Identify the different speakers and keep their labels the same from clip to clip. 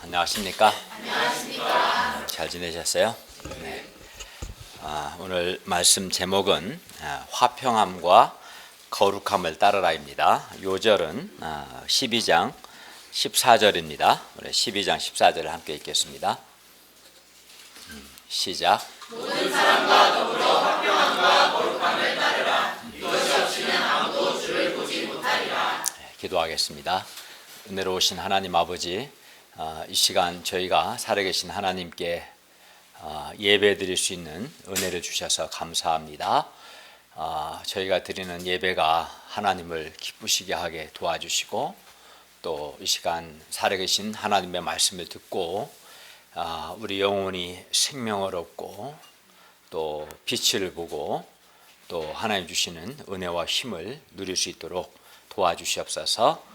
Speaker 1: 안녕하십니까? 잘 지내셨어요? 네. 오늘 말씀 제목은 화평함과 거룩함을 따르라입니다. 요절은 12장 14절입니다. 우리 12장 14절을 함께 읽겠습니다. 시작.
Speaker 2: 모든 사람과 더불어 화평함과 거룩함을 따르라. 이것이 없이는 아무도 주를 보지 못하리라.
Speaker 1: 기도하겠습니다. 은혜로우신 하나님 아버지, 이 시간 저희가 살아계신 하나님께 예배 드릴 수 있는 은혜를 주셔서 감사합니다. 저희가 드리는 예배가 하나님을 기쁘시게 하게 도와주시고, 또 이 시간 살아계신 하나님의 말씀을 듣고 우리 영혼이 생명을 얻고 또 빛을 보고 또 하나님 주시는 은혜와 힘을 누릴 수 있도록 도와주시옵소서.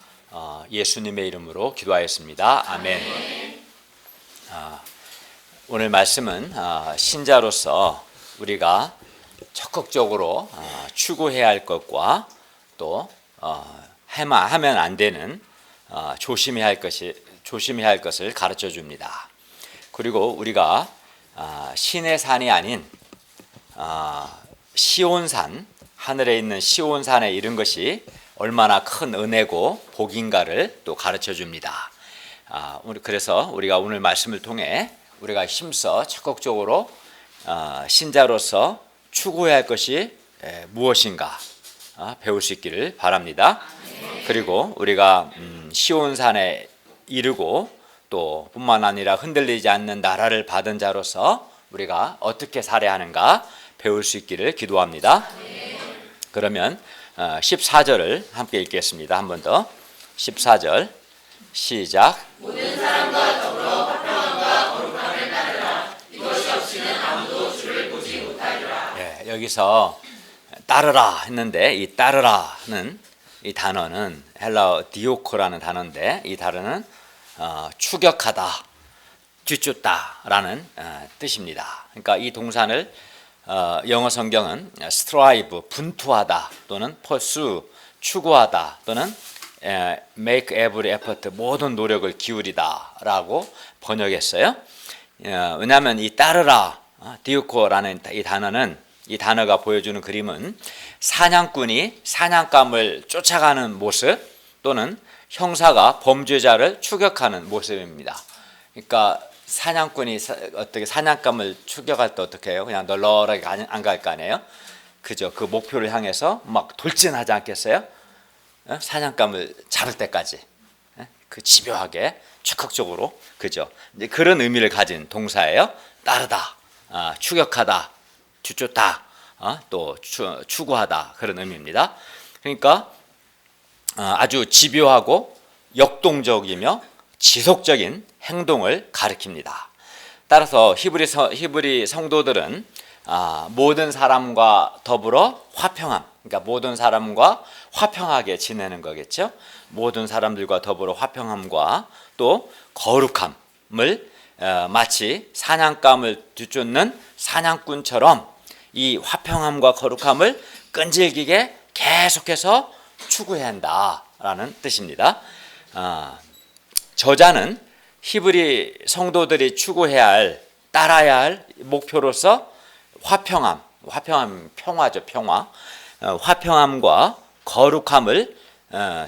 Speaker 1: 예수님의 이름으로 기도하였습니다. 아멘. 오늘 말씀은 신자로서 우리가 적극적으로 추구해야 할 것과 또 하면 안 되는 조심해야 할 것을 가르쳐 줍니다. 그리고 우리가 신의 산이 아닌 시온산, 하늘에 있는 시온산에 이른 것이 얼마나 큰 은혜고 복인가를 또 가르쳐 줍니다. 그래서 우리가 오늘 말씀을 통해 우리가 힘써 적극적으로 신자로서 추구해야 할 것이 무엇인가 배울 수 있기를 바랍니다. 그리고 우리가 시온산에 이르고 또 뿐만 아니라 흔들리지 않는 나라를 받은 자로서 우리가 어떻게 살아야 하는가 배울 수 있기를 기도합니다. 그러면 14절을 함께 읽겠습니다. 한 번 더. 14절 시작.
Speaker 2: 모든 사람과 더불어 화평함과 거룩함을 따르라. 이것이 없이는 아무도 주를 보지 못하리라.
Speaker 1: 여기서 따르라 했는데 이 따르라는 이 단어는 헬라어 디오코라는 단어인데 이 단어는 추격하다, 뒤쫓다라는 뜻입니다. 그러니까 이 동사를 영어 성경은 strive, 분투하다 또는 pursue, 추구하다 또는 make every effort, 모든 노력을 기울이다 라고 번역했어요. 왜냐하면 이 따르라, 디오코라는 이 단어가 보여주는 그림은 사냥꾼이 사냥감을 쫓아가는 모습 또는 형사가 범죄자를 추격하는 모습입니다. 그러니까 사냥꾼이 어떻게 사냥감을 추격할 때 어떻게 해요? 그냥 널널하게 안 갈 거 아니에요? 그죠? 그 목표를 향해서 막 돌진하지 않겠어요? 사냥감을 잡을 때까지 그 집요하게 적극적으로, 그죠? 이제 그런 의미를 가진 동사예요. 따르다, 추격하다, 뒤쫓다, 또 추구하다 그런 의미입니다. 그러니까 아주 집요하고 역동적이며 지속적인 행동을 가리킵니다. 따라서 히브리 성도들은 모든 사람과 더불어 화평함, 그러니까 모든 사람과 화평하게 지내는 거겠죠. 모든 사람들과 더불어 화평함과 또 거룩함을 마치 사냥감을 뒤쫓는 사냥꾼처럼 이 화평함과 거룩함을 끈질기게 계속해서 추구해야 한다라는 뜻입니다. 저자는 히브리 성도들이 추구해야 할, 따라야 할 목표로서 화평함, 평화죠, 평화. 화평함과 거룩함을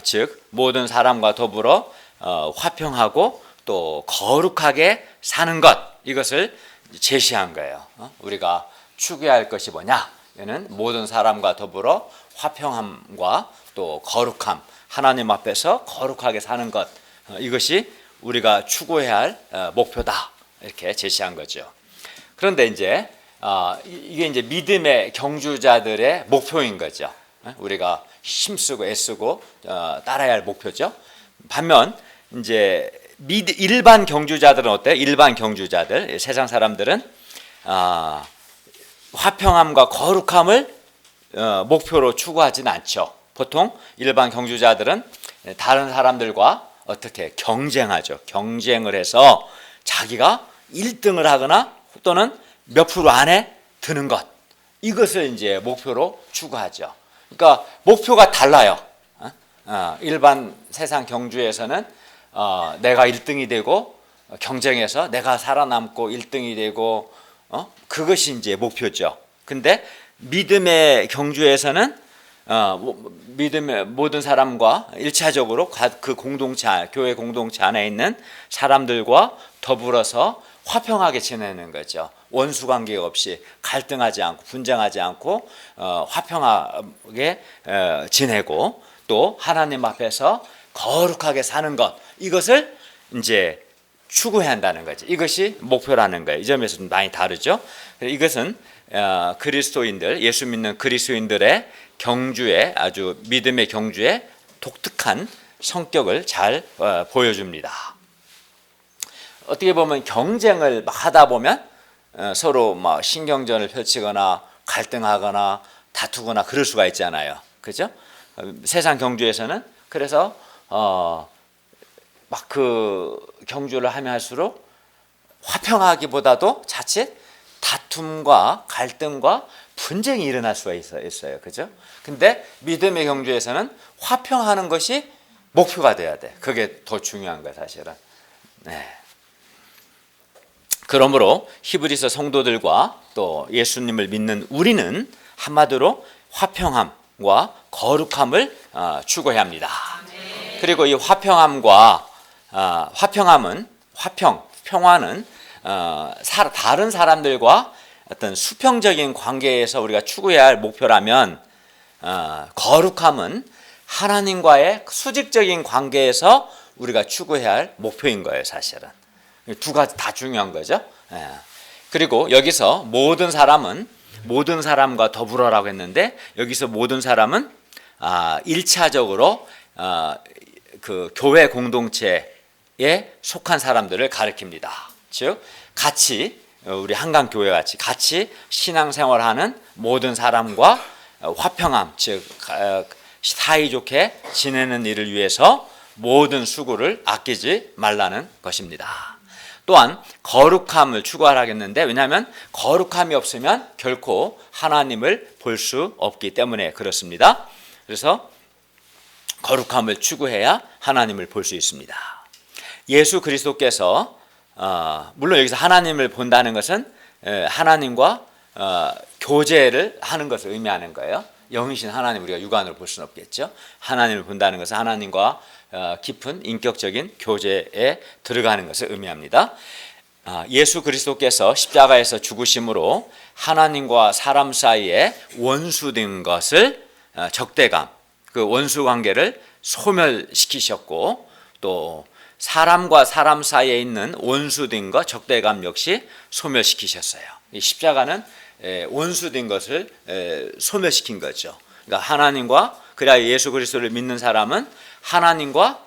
Speaker 1: 즉 모든 사람과 더불어 화평하고 또 거룩하게 사는 것, 이것을 제시한 거예요. 우리가 추구해야 할 것이 뭐냐? 이는 모든 사람과 더불어 화평함과 또 거룩함, 하나님 앞에서 거룩하게 사는 것, 이것이 우리가 추구해야 할 목표다, 이렇게 제시한 거죠. 그런데 이제 이게 이제 믿음의 경주자들의 목표인 거죠. 우리가 힘쓰고 애쓰고 따라야 할 목표죠. 반면 이제 일반 경주자들은 어때요? 일반 경주자들, 세상 사람들은 화평함과 거룩함을 목표로 추구하지는 않죠. 보통 일반 경주자들은 다른 사람들과 어떻게 경쟁하죠. 경쟁을 해서 자기가 1등을 하거나 또는 몇 프로 안에 드는 것, 이것을 이제 목표로 추구하죠. 그러니까 목표가 달라요. 일반 세상 경주에서는 내가 1등이 되고 경쟁해서 내가 살아남고 1등이 되고 그것이 이제 목표죠. 근데 믿음의 경주에서는 믿음의 모든 사람과 일차적으로 그 공동체, 교회 공동체 안에 있는 사람들과 더불어서 화평하게 지내는 거죠. 원수 관계 없이 갈등하지 않고 분쟁하지 않고 화평하게 지내고 또 하나님 앞에서 거룩하게 사는 것, 이것을 이제 추구해야 한다는 거죠. 이것이 목표라는 거예요. 이 점에서 좀 많이 다르죠. 이것은 그리스도인들, 예수 믿는 그리스도인들의 경주에, 아주 믿음의 경주에 독특한 성격을 잘 보여줍니다. 어떻게 보면 경쟁을 하다 보면 서로 막 신경전을 펼치거나 갈등하거나 다투거나 그럴 수가 있잖아요. 그죠? 세상 경주에서는 그래서 막 그 경주를 하면 할수록 화평하기보다도 자칫 다툼과 갈등과 분쟁이 일어날 수가 있어요. 그죠? 근데 믿음의 경주에서는 화평하는 것이 목표가 돼야 돼. 그게 더 중요한 거야, 사실은. 네. 그러므로 히브리서 성도들과 또 예수님을 믿는 우리는 한마디로 화평함과 거룩함을 추구해야 합니다. 그리고 이 화평함과 평화는 다른 사람들과 어떤 수평적인 관계에서 우리가 추구해야 할 목표라면, 거룩함은 하나님과의 수직적인 관계에서 우리가 추구해야 할 목표인 거예요, 사실은. 두 가지 다 중요한 거죠. 그리고 여기서 모든 사람과 더불어라고 했는데, 여기서 모든 사람은 1차적으로 그 교회 공동체에 속한 사람들을 가리킵니다. 즉 같이 우리 한강교회 같이 신앙생활하는 모든 사람과 화평함, 즉 사이좋게 지내는 일을 위해서 모든 수고를 아끼지 말라는 것입니다. 또한 거룩함을 추구하라겠는데, 왜냐하면 거룩함이 없으면 결코 하나님을 볼 수 없기 때문에 그렇습니다. 그래서 거룩함을 추구해야 하나님을 볼 수 있습니다. 예수 그리스도께서 물론 여기서 하나님을 본다는 것은 하나님과 교제를 하는 것을 의미하는 거예요. 영이신 하나님, 우리가 육안으로 볼 수는 없겠죠. 하나님을 본다는 것은 하나님과 깊은 인격적인 교제에 들어가는 것을 의미합니다. 예수 그리스도께서 십자가에서 죽으심으로 하나님과 사람 사이에 원수된 것을, 적대감, 그 원수 관계를 소멸시키셨고, 또 사람과 사람 사이에 있는 원수된 것, 적대감 역시 소멸시키셨어요. 이 십자가는 원수된 것을 소멸시킨 거죠. 그러니까 하나님과, 그래야 예수 그리스도를 믿는 사람은 하나님과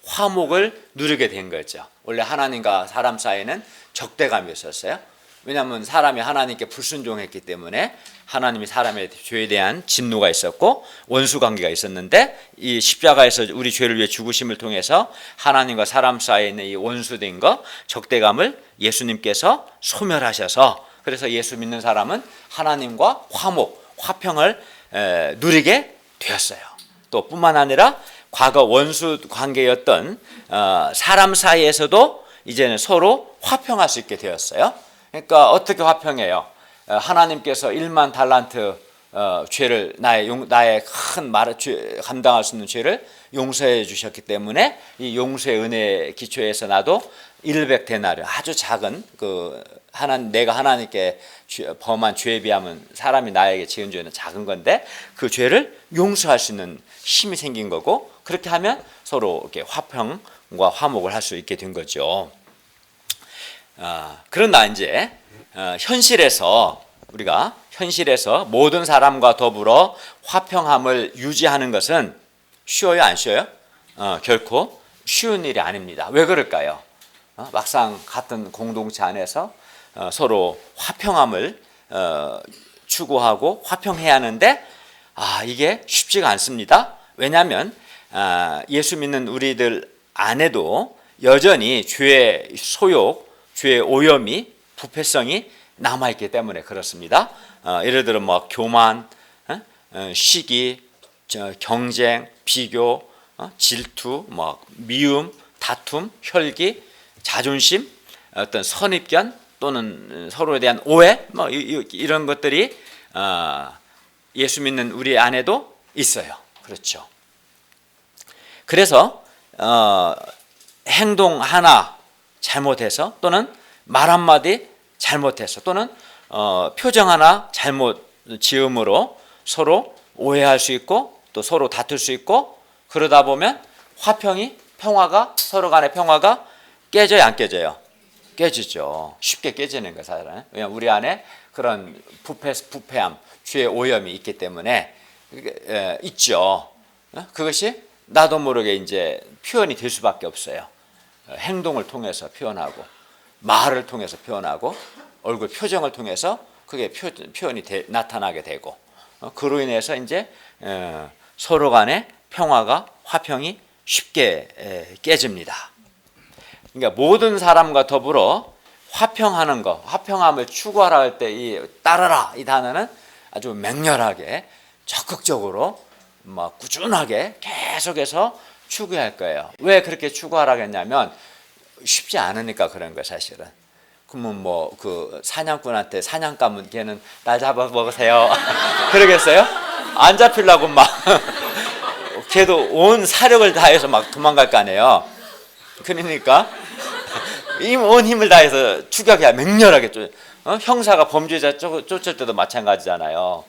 Speaker 1: 화목을 누리게 된 거죠. 원래 하나님과 사람 사이에는 적대감이 있었어요. 왜냐하면 사람이 하나님께 불순종했기 때문에 하나님이 사람의 죄에 대한 진노가 있었고 원수 관계가 있었는데, 이 십자가에서 우리 죄를 위해 죽으심을 통해서 하나님과 사람 사이에 있는 이 원수된 것, 적대감을 예수님께서 소멸하셔서, 그래서 예수 믿는 사람은 하나님과 화평을 누리게 되었어요. 또 뿐만 아니라 과거 원수 관계였던 사람 사이에서도 이제는 서로 화평할 수 있게 되었어요. 그러니까 어떻게 화평해요? 하나님께서 1만 달란트 죄를, 나의 큰 감당할 수 있는 죄를 용서해 주셨기 때문에 이 용서의 은혜 기초에서 나도 100데나리, 아주 작은 내가 하나님께 범한 죄에 비하면 사람이 나에게 지은 죄는 작은 건데, 그 죄를 용서할 수 있는 힘이 생긴 거고, 그렇게 하면 서로 이렇게 화평과 화목을 할 수 있게 된 거죠. 그러나 이제 우리가 현실에서 모든 사람과 더불어 화평함을 유지하는 것은 쉬워요, 안 쉬워요? 결코 쉬운 일이 아닙니다. 왜 그럴까요? 막상 같은 공동체 안에서 서로 화평함을 추구하고 화평해야 하는데 이게 쉽지가 않습니다. 왜냐하면 예수 믿는 우리들 안에도 여전히 죄의 소욕, 죄의 오염이, 부패성이 남아있기 때문에 그렇습니다. 예를 들어 교만, 시기, 경쟁, 비교, 질투, 미움, 다툼, 혈기, 자존심, 어떤 선입견 또는 서로에 대한 오해, 뭐 이런 것들이 예수 믿는 우리 안에도 있어요. 그렇죠. 그래서 행동 하나 잘못해서 또는 말 한마디 잘못해서 또는 표정 하나 잘못 지음으로 서로 오해할 수 있고 또 서로 다툴 수 있고, 그러다 보면 평화가 서로 간의 평화가 깨져요, 안 깨져요? 깨지죠. 쉽게 깨지는 거예요, 사실은. 왜냐하면 우리 안에 그런 부패함, 죄의 오염이 있기 때문에 있죠. 그것이 나도 모르게 이제 표현이 될 수밖에 없어요. 행동을 통해서 표현하고, 말을 통해서 표현하고, 얼굴 표정을 통해서 그게 표현이 나타나게 되고, 그로 인해서 이제 서로 간의 화평이 쉽게 깨집니다. 그러니까 모든 사람과 더불어 화평하는 것, 화평함을 추구하라 할 때 이 따르라 이 단어는 아주 맹렬하게 적극적으로 막 꾸준하게 계속해서 추구할 거예요. 왜 그렇게 추구하라고 했냐면 쉽지 않으니까 그런 거예요, 사실은. 그러면 뭐 그 사냥꾼한테 사냥감은 걔는 날 잡아 먹으세요. 그러겠어요? 안 잡히려고 막 걔도 온 사력을 다해서 막 도망갈 거 아니에요. 그러니까 온 힘을 다해서 추격해야 맹렬하게 형사가 범죄자 쫓을 때도 마찬가지잖아요.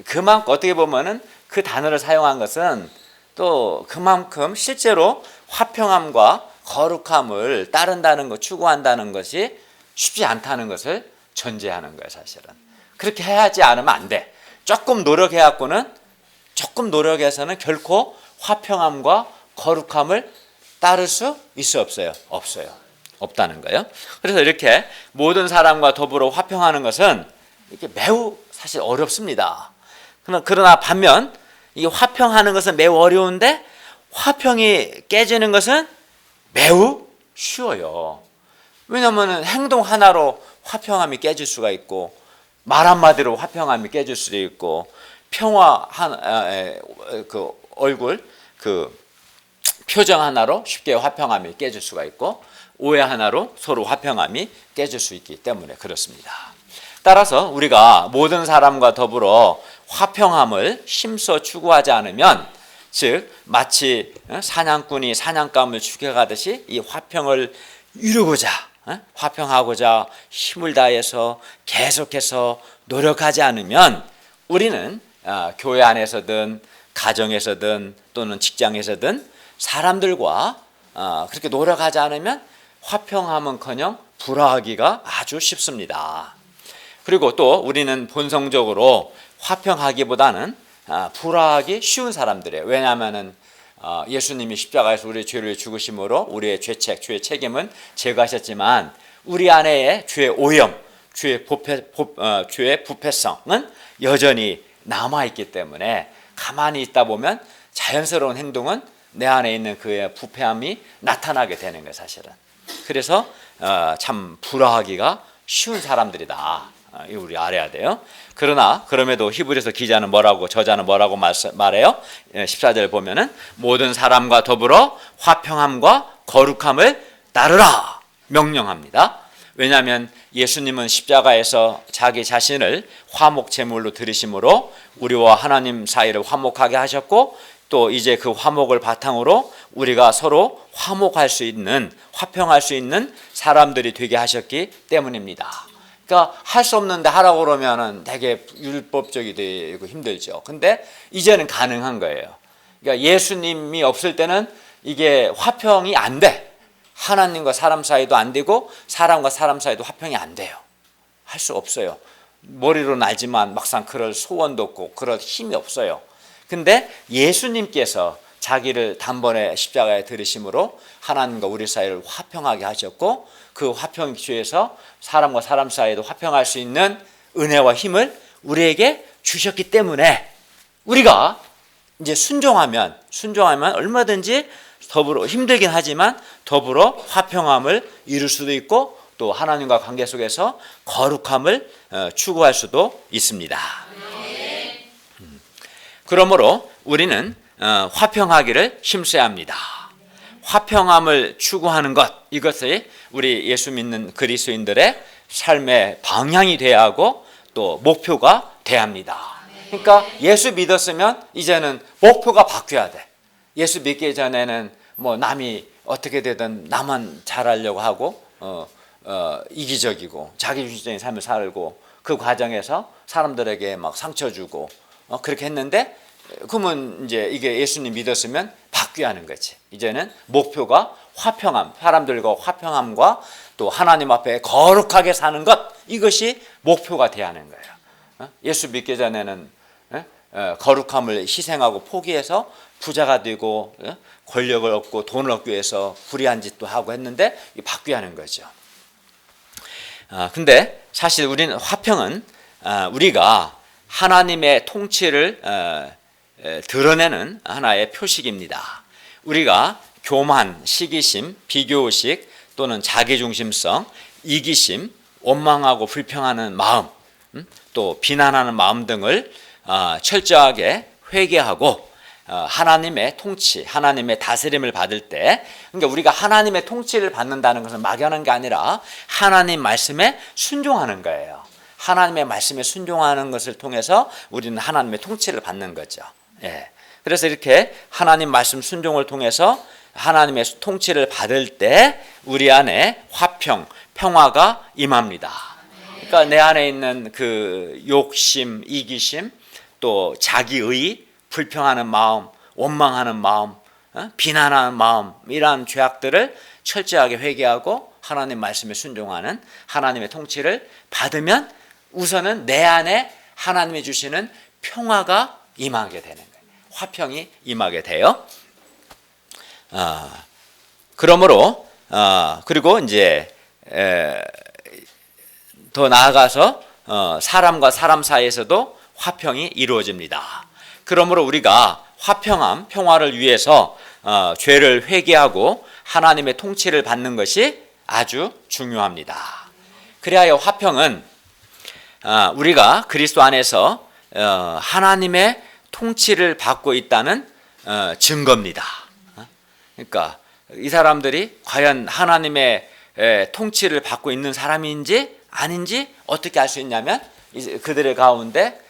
Speaker 1: 그만큼 어떻게 보면은 그 단어를 사용한 것은 또 그만큼 실제로 화평함과 거룩함을 따른다는 것, 추구한다는 것이 쉽지 않다는 것을 전제하는 거예요, 사실은. 그렇게 해야지 않으면 안 돼. 조금 노력해서는 결코 화평함과 거룩함을 따를 수 있어 없어요? 없어요. 없다는 거예요. 그래서 이렇게 모든 사람과 더불어 화평하는 것은 이게 매우 사실 어렵습니다. 그러나 반면 이 화평하는 것은 매우 어려운데 화평이 깨지는 것은 매우 쉬워요. 왜냐하면 행동 하나로 화평함이 깨질 수가 있고, 말 한마디로 화평함이 깨질 수도 있고, 얼굴 표정 하나로 쉽게 화평함이 깨질 수가 있고, 오해 하나로 서로 화평함이 깨질 수 있기 때문에 그렇습니다. 따라서 우리가 모든 사람과 더불어 화평함을 힘써 추구하지 않으면, 즉 마치 사냥꾼이 사냥감을 죽여가듯이 이 화평을 이루고자, 화평하고자 힘을 다해서 계속해서 노력하지 않으면 우리는 교회 안에서든 가정에서든 또는 직장에서든 사람들과 그렇게 노력하지 않으면 화평함은커녕 불화하기가 아주 쉽습니다. 그리고 또 우리는 본성적으로 화평하기보다는 불화하기 쉬운 사람들이에요. 왜냐하면은 예수님이 십자가에서 우리의 죄를 죽으심으로 우리의 죄의 책임은 제거하셨지만 우리 안에의 죄의 오염, 죄의 부패성은 여전히 남아있기 때문에 가만히 있다 보면 자연스러운 행동은 내 안에 있는 그의 부패함이 나타나게 되는 거예요, 사실은. 그래서 참 불화하기가 쉬운 사람들이다. 이거 우리 알아야 돼요. 그럼에도 히브리서 기자는 저자는 뭐라고 말해요? 14절 보면은 모든 사람과 더불어 화평함과 거룩함을 따르라 명령합니다. 왜냐하면 예수님은 십자가에서 자기 자신을 화목 제물로 드리심으로 우리와 하나님 사이를 화목하게 하셨고, 또 이제 그 화목을 바탕으로 우리가 서로 화평할 수 있는 사람들이 되게 하셨기 때문입니다. 그러니까 할 수 없는데 하라고 그러면은 되게 율법적이 되고 힘들죠. 근데 이제는 가능한 거예요. 그러니까 예수님이 없을 때는 이게 화평이 안 돼. 하나님과 사람 사이도 안 되고 사람과 사람 사이도 화평이 안 돼요. 할 수 없어요. 머리로는 알지만 막상 그럴 소원도 없고 그럴 힘이 없어요. 근데 예수님께서 자기를 단번에 십자가에 들으심으로 하나님과 우리 사이를 화평하게 하셨고, 그 화평 기초에서 사람과 사람 사이도 화평할 수 있는 은혜와 힘을 우리에게 주셨기 때문에 우리가 이제 순종하면 얼마든지 더불어, 힘들긴 하지만 더불어 화평함을 이룰 수도 있고 또 하나님과 관계 속에서 거룩함을 추구할 수도 있습니다. 그러므로 우리는 화평하기를 힘써야 합니다. 화평함을 추구하는 것, 이것이 우리 예수 믿는 그리스도인들의 삶의 방향이 돼야 하고 또 목표가 돼야 합니다. 그러니까 예수 믿었으면 이제는 목표가 바뀌어야 돼. 예수 믿기 전에는 뭐 남이 어떻게 되든 나만 잘하려고 하고 이기적이고 자기중심적인 삶을 살고 그 과정에서 사람들에게 막 상처 주고 그렇게 했는데, 그러면 이제 이게 예수님 믿었으면 바뀌어야 하는 거지. 이제는 목표가 화평함, 사람들과 화평함과 또 하나님 앞에 거룩하게 사는 것, 이것이 목표가 돼야 하는 거예요. 예수 믿기 전에는 거룩함을 희생하고 포기해서 부자가 되고 권력을 얻고 돈을 얻기 위해서 불의한 짓도 하고 했는데 바뀌어야 하는 거죠. 근데 사실 우리는 화평은 우리가 하나님의 통치를 드러내는 하나의 표식입니다. 우리가 교만, 시기심, 비교의식 또는 자기중심성, 이기심, 원망하고 불평하는 마음, 또 비난하는 마음 등을 철저하게 회개하고 하나님의 통치, 하나님의 다스림을 받을 때, 그러니까 우리가 하나님의 통치를 받는다는 것은 막연한 게 아니라 하나님 말씀에 순종하는 거예요. 하나님의 말씀에 순종하는 것을 통해서 우리는 하나님의 통치를 받는 거죠. 예. 그래서 이렇게 하나님 말씀 순종을 통해서 하나님의 통치를 받을 때 우리 안에 화평, 평화가 임합니다. 그러니까 내 안에 있는 그 욕심, 이기심, 또 자기의, 불평하는 마음, 원망하는 마음, 비난하는 마음, 이러한 죄악들을 철저하게 회개하고 하나님 말씀에 순종하는 하나님의 통치를 받으면 우선은 내 안에 하나님이 주시는 평화가 임하게 되는 거예요. 화평이 임하게 돼요. 그러므로 그리고 이제 더 나아가서 사람과 사람 사이에서도 화평이 이루어집니다. 그러므로 우리가 화평함, 평화를 위해서 죄를 회개하고 하나님의 통치를 받는 것이 아주 중요합니다. 그래야 화평은 우리가 그리스도 안에서 하나님의 통치를 받고 있다는 증거입니다. 그러니까 이 사람들이 과연 하나님의 통치를 받고 있는 사람인지 아닌지 어떻게 알 수 있냐면 그들의 가운데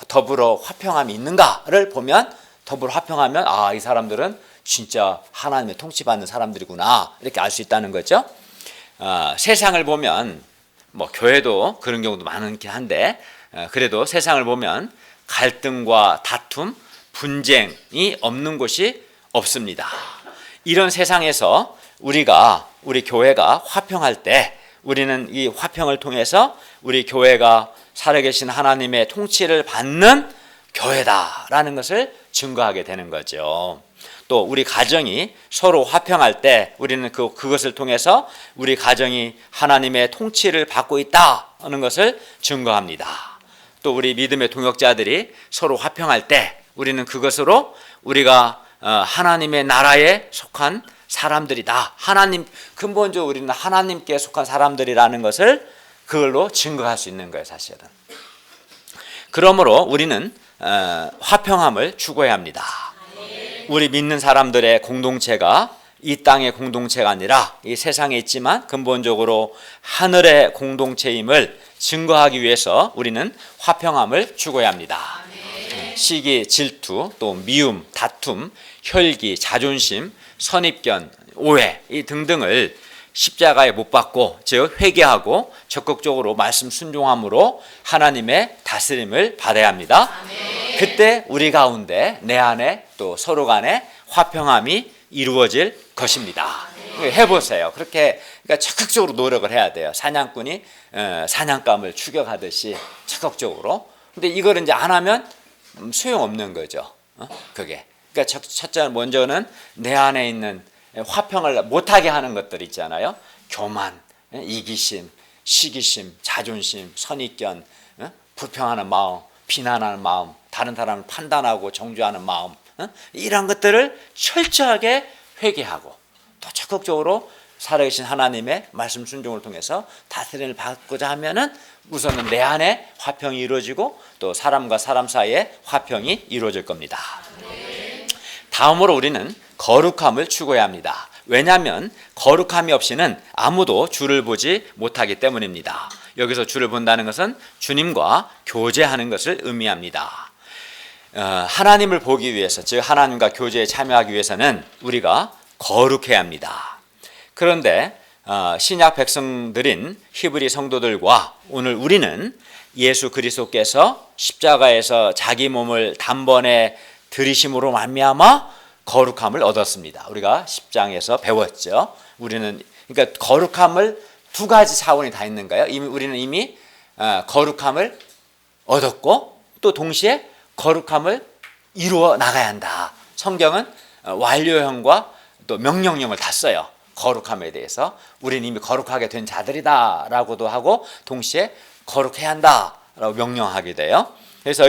Speaker 1: 더불어 화평함이 있는가를 보면, 더불어 화평하면 이 사람들은 진짜 하나님의 통치받는 사람들이구나, 이렇게 알 수 있다는 거죠. 세상을 보면 뭐 교회도 그런 경우도 많긴 한데 그래도 세상을 보면 갈등과 다툼, 분쟁이 없는 곳이 없습니다. 이런 세상에서 우리 교회가 화평할 때 우리는 이 화평을 통해서 우리 교회가 살아계신 하나님의 통치를 받는 교회다라는 것을 증거하게 되는 거죠. 또 우리 가정이 서로 화평할 때 우리는 그것을 통해서 우리 가정이 하나님의 통치를 받고 있다는 것을 증거합니다. 또 우리 믿음의 동역자들이 서로 화평할 때 우리는 그것으로 우리가 하나님의 나라에 속한 사람들이다. 근본적으로 우리는 하나님께 속한 사람들이라는 것을 그걸로 증거할 수 있는 거예요, 사실은. 그러므로 우리는 화평함을 추구해야 합니다. 우리 믿는 사람들의 공동체가 이 땅의 공동체가 아니라 이 세상에 있지만 근본적으로 하늘의 공동체임을 증거하기 위해서 우리는 화평함을 추구해야 합니다. 시기, 질투, 또 미움, 다툼, 혈기, 자존심, 선입견, 오해 이 등등을 십자가에 못 박고, 즉 회개하고 적극적으로 말씀 순종함으로 하나님의 다스림을 받아야 합니다. 그때 우리 가운데 내 안에 또 서로 간에 화평함이 이루어질 것입니다. 해보세요. 그렇게 그러니까 적극적으로 노력을 해야 돼요. 사냥꾼이 사냥감을 추격하듯이 적극적으로. 근데 이걸 이제 안 하면 소용없는 거죠. 그게. 그러니까 첫째 먼저는 내 안에 있는 화평을 못하게 하는 것들 있잖아요. 교만, 이기심, 시기심, 자존심, 선입견, 불평하는 마음, 비난하는 마음, 다른 사람을 판단하고 정죄하는 마음, 이런 것들을 철저하게 회개하고 또 적극적으로 살아계신 하나님의 말씀 순종을 통해서 다스림을 받고자 하면은 우선은 내 안에 화평이 이루어지고 또 사람과 사람 사이에 화평이 이루어질 겁니다. 다음으로 우리는 거룩함을 추구해야 합니다. 왜냐하면 거룩함이 없이는 아무도 주를 보지 못하기 때문입니다. 여기서 주를 본다는 것은 주님과 교제하는 것을 의미합니다. 하나님을 보기 위해서, 즉 하나님과 교제에 참여하기 위해서는 우리가 거룩해야 합니다. 그런데 신약 백성들인 히브리 성도들과 오늘 우리는 예수 그리스도께서 십자가에서 자기 몸을 단번에 들이심으로 말미암아 거룩함을 얻었습니다. 우리가 10장에서 배웠죠. 우리는 그러니까 거룩함을 두 가지 차원이 다 있는 거예요. 우리는 이미 거룩함을 얻었고 또 동시에 거룩함을 이루어 나가야 한다. 성경은 완료형과 또 명령형을 다 써요. 거룩함에 대해서 우리는 이미 거룩하게 된 자들이다라고도 하고 동시에 거룩해야 한다라고 명령하게 돼요. 그래서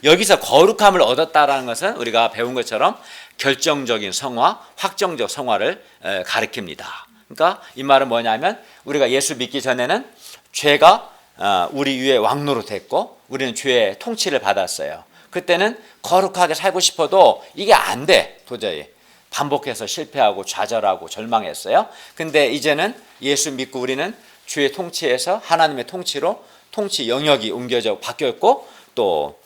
Speaker 1: 여기서 거룩함을 얻었다라는 것은 우리가 배운 것처럼 결정적인 성화, 확정적 성화를 가리킵니다. 그러니까 이 말은 뭐냐면 우리가 예수 믿기 전에는 죄가 우리 위에 왕노릇했고 우리는 죄의 통치를 받았어요. 그때는 거룩하게 살고 싶어도 이게 안 돼. 도저히 반복해서 실패하고 좌절하고 절망했어요. 근데 이제는 예수 믿고 우리는 죄의 통치에서 하나님의 통치로 통치 영역이 옮겨져 바뀌었고 또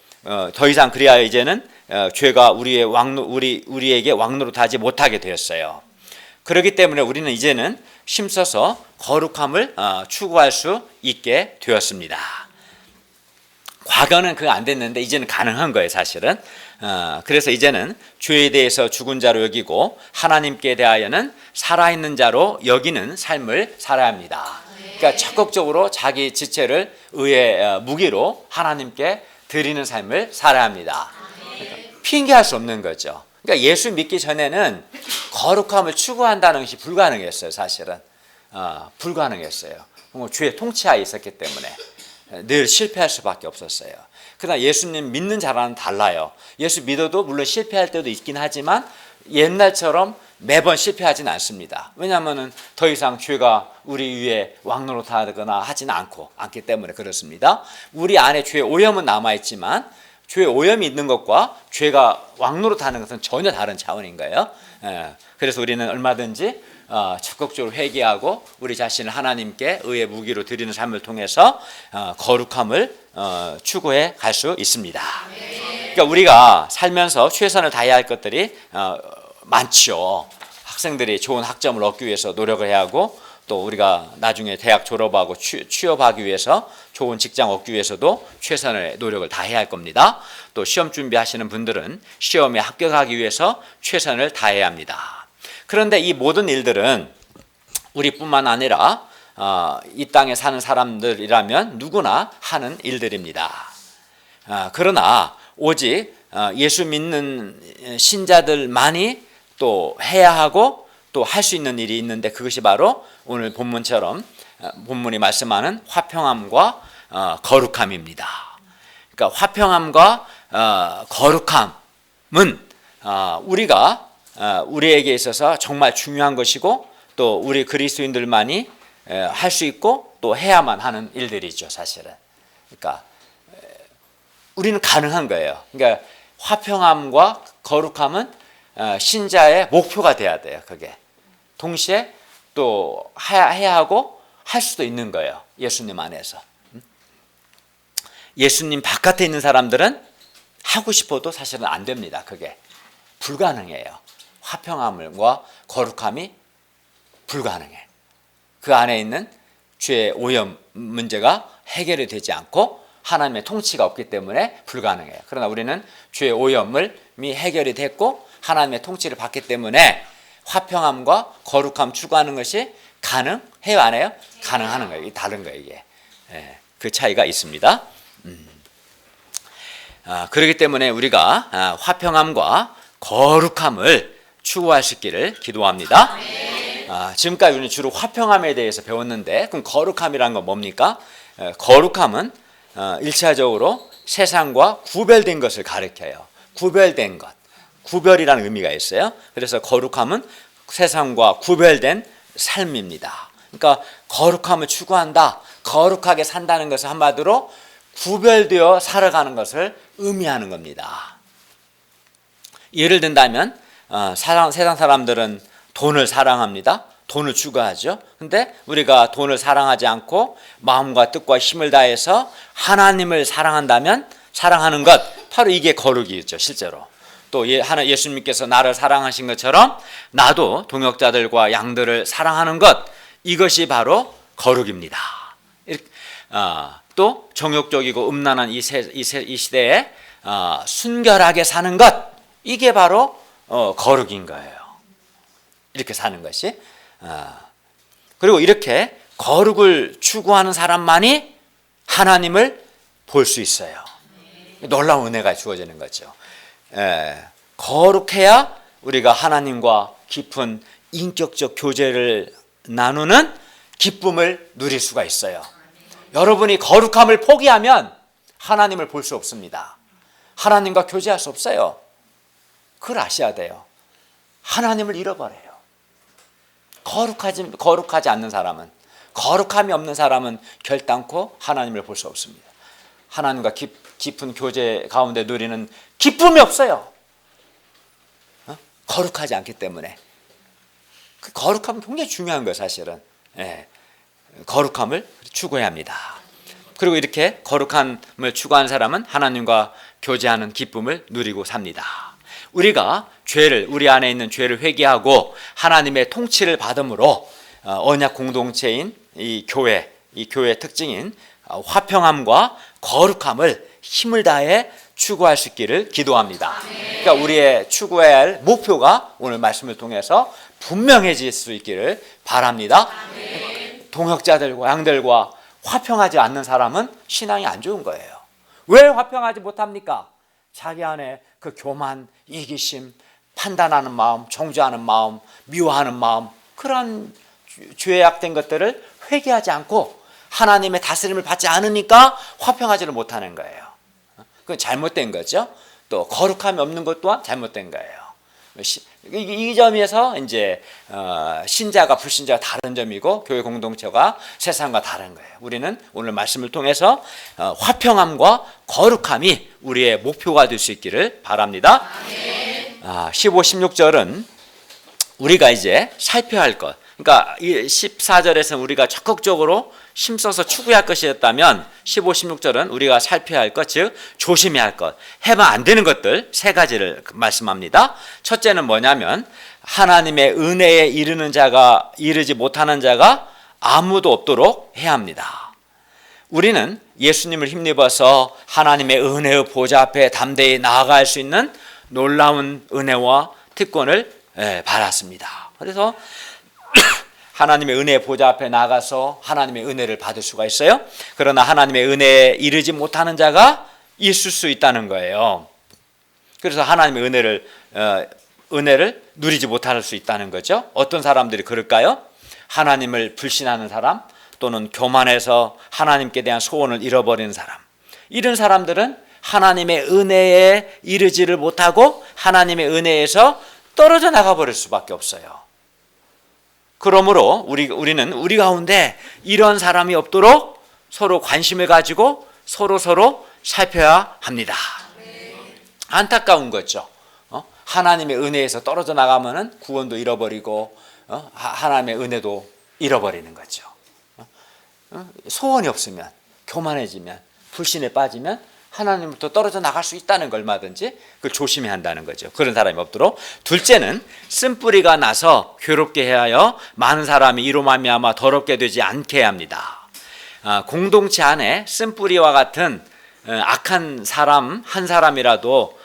Speaker 1: 더 이상 그리하여 이제는 죄가 우리에게 왕노릇하지 못하게 되었어요. 그렇기 때문에 우리는 이제는 힘써서 거룩함을 추구할 수 있게 되었습니다. 과거는 그거 안 됐는데 이제는 가능한 거예요, 사실은. 그래서 이제는 죄에 대해서 죽은 자로 여기고 하나님께 대하여는 살아있는 자로 여기는 삶을 살아야 합니다. 그러니까 적극적으로 자기 지체를 의의 무기로 하나님께 드리는 삶을 살아야 합니다. 그러니까 핑계할 수 없는 거죠. 그러니까 예수 믿기 전에는 거룩함을 추구한다는 것이 불가능했어요, 사실은. 불가능했어요. 죄의 통치하에 있었기 때문에 늘 실패할 수밖에 없었어요. 그러나 예수님 믿는 자랑은 달라요. 예수 믿어도 물론 실패할 때도 있긴 하지만 옛날처럼 매번 실패하지는 않습니다. 왜냐하면 더 이상 죄가 우리 위에 왕노릇하거나 하지는 않기 때문에 그렇습니다. 우리 안에 죄의 오염은 남아있지만 죄의 오염이 있는 것과 죄가 왕노릇하는 것은 전혀 다른 차원인 거예요. 그래서 우리는 얼마든지 적극적으로 회개하고 우리 자신을 하나님께 의의 무기로 드리는 삶을 통해서 거룩함을 추구해 갈 수 있습니다. 그러니까 우리가 살면서 최선을 다해야 할 것들이 많죠. 학생들이 좋은 학점을 얻기 위해서 노력을 해야 하고 또 우리가 나중에 대학 졸업하고 취업하기 위해서 좋은 직장 얻기 위해서도 최선의 노력을 다해야 할 겁니다. 또 시험 준비하시는 분들은 시험에 합격하기 위해서 최선을 다해야 합니다. 그런데 이 모든 일들은 우리뿐만 아니라 이 땅에 사는 사람들이라면 누구나 하는 일들입니다. 그러나 오직 예수 믿는 신자들만이 또 해야 하고 또 할 수 있는 일이 있는데 그것이 바로 오늘 본문이 말씀하는 화평함과 거룩함입니다. 그러니까 화평함과 거룩함은 우리에게 있어서 정말 중요한 것이고 또 우리 그리스도인들만이 할 수 있고 또 해야만 하는 일들이죠, 사실은. 그러니까 우리는 가능한 거예요. 그러니까 화평함과 거룩함은 신자의 목표가 돼야 돼요. 그게 동시에 또 해야 하고 할 수도 있는 거예요. 예수님 안에서. 예수님 바깥에 있는 사람들은 하고 싶어도 사실은 안 됩니다. 그게 불가능해요. 화평함과 거룩함이 불가능해. 그 안에 있는 죄의 오염 문제가 해결이 되지 않고 하나님의 통치가 없기 때문에 불가능해요. 그러나 우리는 죄의 오염이 해결이 됐고 하나님의 통치를 받기 때문에 화평함과 거룩함 추구하는 것이 가능해요, 안 해요? 가능하는 거예요. 이게 다른 거예요, 이게. 그 차이가 있습니다. 그렇기 때문에 우리가 화평함과 거룩함을 추구할 수 있기를 기도합니다. 지금까지 우리는 주로 화평함에 대해서 배웠는데 그럼 거룩함이란 건 뭡니까? 거룩함은 1차적으로 세상과 구별된 것을 가리켜요. 구별된 것. 구별이라는 의미가 있어요. 그래서 거룩함은 세상과 구별된 삶입니다. 그러니까 거룩함을 추구한다. 거룩하게 산다는 것은 한마디로 구별되어 살아가는 것을 의미하는 겁니다. 예를 든다면 세상 사람들은 돈을 사랑합니다. 돈을 추구하죠. 근데 우리가 돈을 사랑하지 않고 마음과 뜻과 힘을 다해서 하나님을 사랑한다면 사랑하는 것, 바로 이게 거룩이죠, 실제로. 또 예수님께서 나를 사랑하신 것처럼 나도 동역자들과 양들을 사랑하는 것, 이것이 바로 거룩입니다. 또 정욕적이고 음란한 이 시대에 순결하게 사는 것, 이게 바로 거룩인 거예요. 이렇게 사는 것이. 그리고 이렇게 거룩을 추구하는 사람만이 하나님을 볼 수 있어요. 놀라운 은혜가 주어지는 거죠. 거룩해야 우리가 하나님과 깊은 인격적 교제를 나누는 기쁨을 누릴 수가 있어요. 여러분이 거룩함을 포기하면 하나님을 볼 수 없습니다. 하나님과 교제할 수 없어요. 그걸 아셔야 돼요. 하나님을 잃어버려요. 거룩하지 않는 사람은, 거룩함이 없는 사람은 결단코 하나님을 볼 수 없습니다. 하나님과 깊은 교제 가운데 누리는 기쁨이 없어요. 거룩하지 않기 때문에. 그 거룩함은 굉장히 중요한 거예요, 사실은. 거룩함을 추구해야 합니다. 그리고 이렇게 거룩함을 추구하는 사람은 하나님과 교제하는 기쁨을 누리고 삽니다. 우리가 우리 안에 있는 죄를 회개하고 하나님의 통치를 받음으로 언약 공동체인 이 교회의 특징인 화평함과 거룩함을 힘을 다해 추구할 수 있기를 기도합니다. 그러니까 우리의 추구해야 할 목표가 오늘 말씀을 통해서 분명해질 수 있기를 바랍니다. 동역자들과 양들과 화평하지 않는 사람은 신앙이 안 좋은 거예요. 왜 화평하지 못합니까? 자기 안에 그 교만, 이기심, 판단하는 마음, 정죄하는 마음, 미워하는 마음, 그런 죄악된 것들을 회개하지 않고 하나님의 다스림을 받지 않으니까 화평하지를 못하는 거예요. 그건 잘못된 거죠. 또 거룩함이 없는 것 또한 잘못된 거예요. 이 점에서 이제 신자가 불신자가 다른 점이고 교회 공동체가 세상과 다른 거예요. 우리는 오늘 말씀을 통해서 화평함과 거룩함이 우리의 목표가 될 수 있기를 바랍니다. 15, 16절은 우리가 이제 살펴야 할 것, 그러니까 14절에서는 우리가 적극적으로 힘써서 추구해야 할 것이었다면 15, 16절은 우리가 살펴야 할 것, 즉 조심해야 할 것, 해면 안 되는 것들 세 가지를 말씀합니다. 첫째는 뭐냐면 하나님의 은혜에 이르지 못하는 자가 아무도 없도록 해야 합니다. 우리는 예수님을 힘입어서 하나님의 은혜의 보좌 앞에 담대히 나아갈 수 있는 놀라운 은혜와 특권을 받았습니다. 그래서 하나님의 은혜의 보좌 앞에 나가서 하나님의 은혜를 받을 수가 있어요. 그러나 하나님의 은혜에 이르지 못하는 자가 있을 수 있다는 거예요. 그래서 하나님의 은혜를 누리지 못할 수 있다는 거죠. 어떤 사람들이 그럴까요? 하나님을 불신하는 사람, 또는 교만해서 하나님께 대한 소원을 잃어버리는 사람, 이런 사람들은 하나님의 은혜에 이르지를 못하고 하나님의 은혜에서 떨어져 나가버릴 수밖에 없어요. 그러므로 우리는 우리 가운데 이런 사람이 없도록 서로 관심을 가지고 서로 살펴야 합니다. 안타까운 거죠. 하나님의 은혜에서 떨어져 나가면은 구원도 잃어버리고 하나님의 은혜도 잃어버리는 거죠. 소원이 없으면, 교만해지면, 불신에 빠지면 하나님부터 떨어져 나갈 수 있다는 걸 얼마든지 그걸 조심해야 한다는 거죠. 그런 사람이 없도록. 둘째는 쓴뿌리가 나서 괴롭게 하여 많은 사람이 이로 말미암아 더럽게 되지 않게 해야 합니다. 공동체 안에 쓴뿌리와 같은 악한 사람 한 사람이라도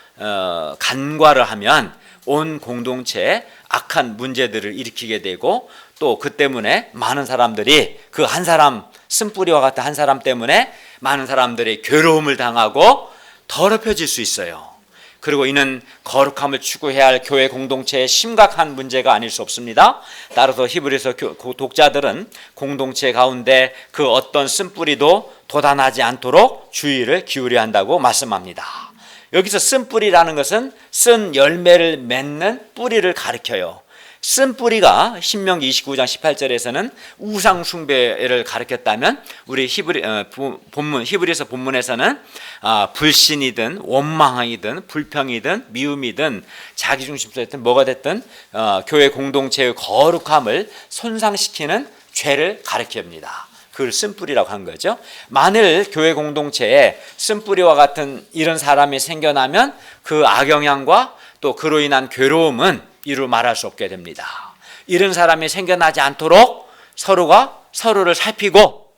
Speaker 1: 간과를 하면 온 공동체에 악한 문제들을 일으키게 되고, 또 그 때문에 많은 사람들이 그 한 사람, 쓴뿌리와 같은 한 사람 때문에 많은 사람들이 괴로움을 당하고 더럽혀질 수 있어요. 그리고 이는 거룩함을 추구해야 할 교회 공동체의 심각한 문제가 아닐 수 없습니다. 따라서 히브리서 독자들은 공동체 가운데 그 어떤 쓴뿌리도 돋아나지 않도록 주의를 기울여야 한다고 말씀합니다. 여기서 쓴뿌리라는 것은 쓴 열매를 맺는 뿌리를 가리켜요. 쓴뿌리가 신명기 29장 18절에서는 우상 숭배를 가르쳤다면 우리 히브리서 본문에서는 불신이든 원망이든 불평이든 미움이든 자기중심적이든 뭐가 됐든 교회 공동체의 거룩함을 손상시키는 죄를 가르칩니다. 그걸 쓴뿌리라고 한 거죠. 만일 교회 공동체에 쓴뿌리와 같은 이런 사람이 생겨나면 그 악영향과 또 그로 인한 괴로움은 이루 말할 수 없게 됩니다. 이런 사람이 생겨나지 않도록 서로가 서로를 살피고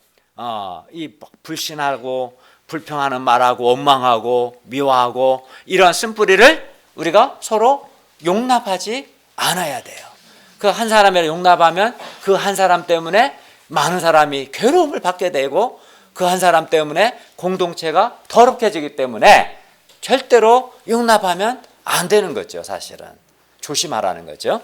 Speaker 1: 이 불신하고 불평하는 말하고 원망하고 미워하고 이러한 쓴뿌리를 우리가 서로 용납하지 않아야 돼요. 그 한 사람을 용납하면 그 한 사람 때문에 많은 사람이 괴로움을 받게 되고 그 한 사람 때문에 공동체가 더럽혀지기 때문에 절대로 용납하면 안 되는 거죠. 사실은 조심하라는 거죠.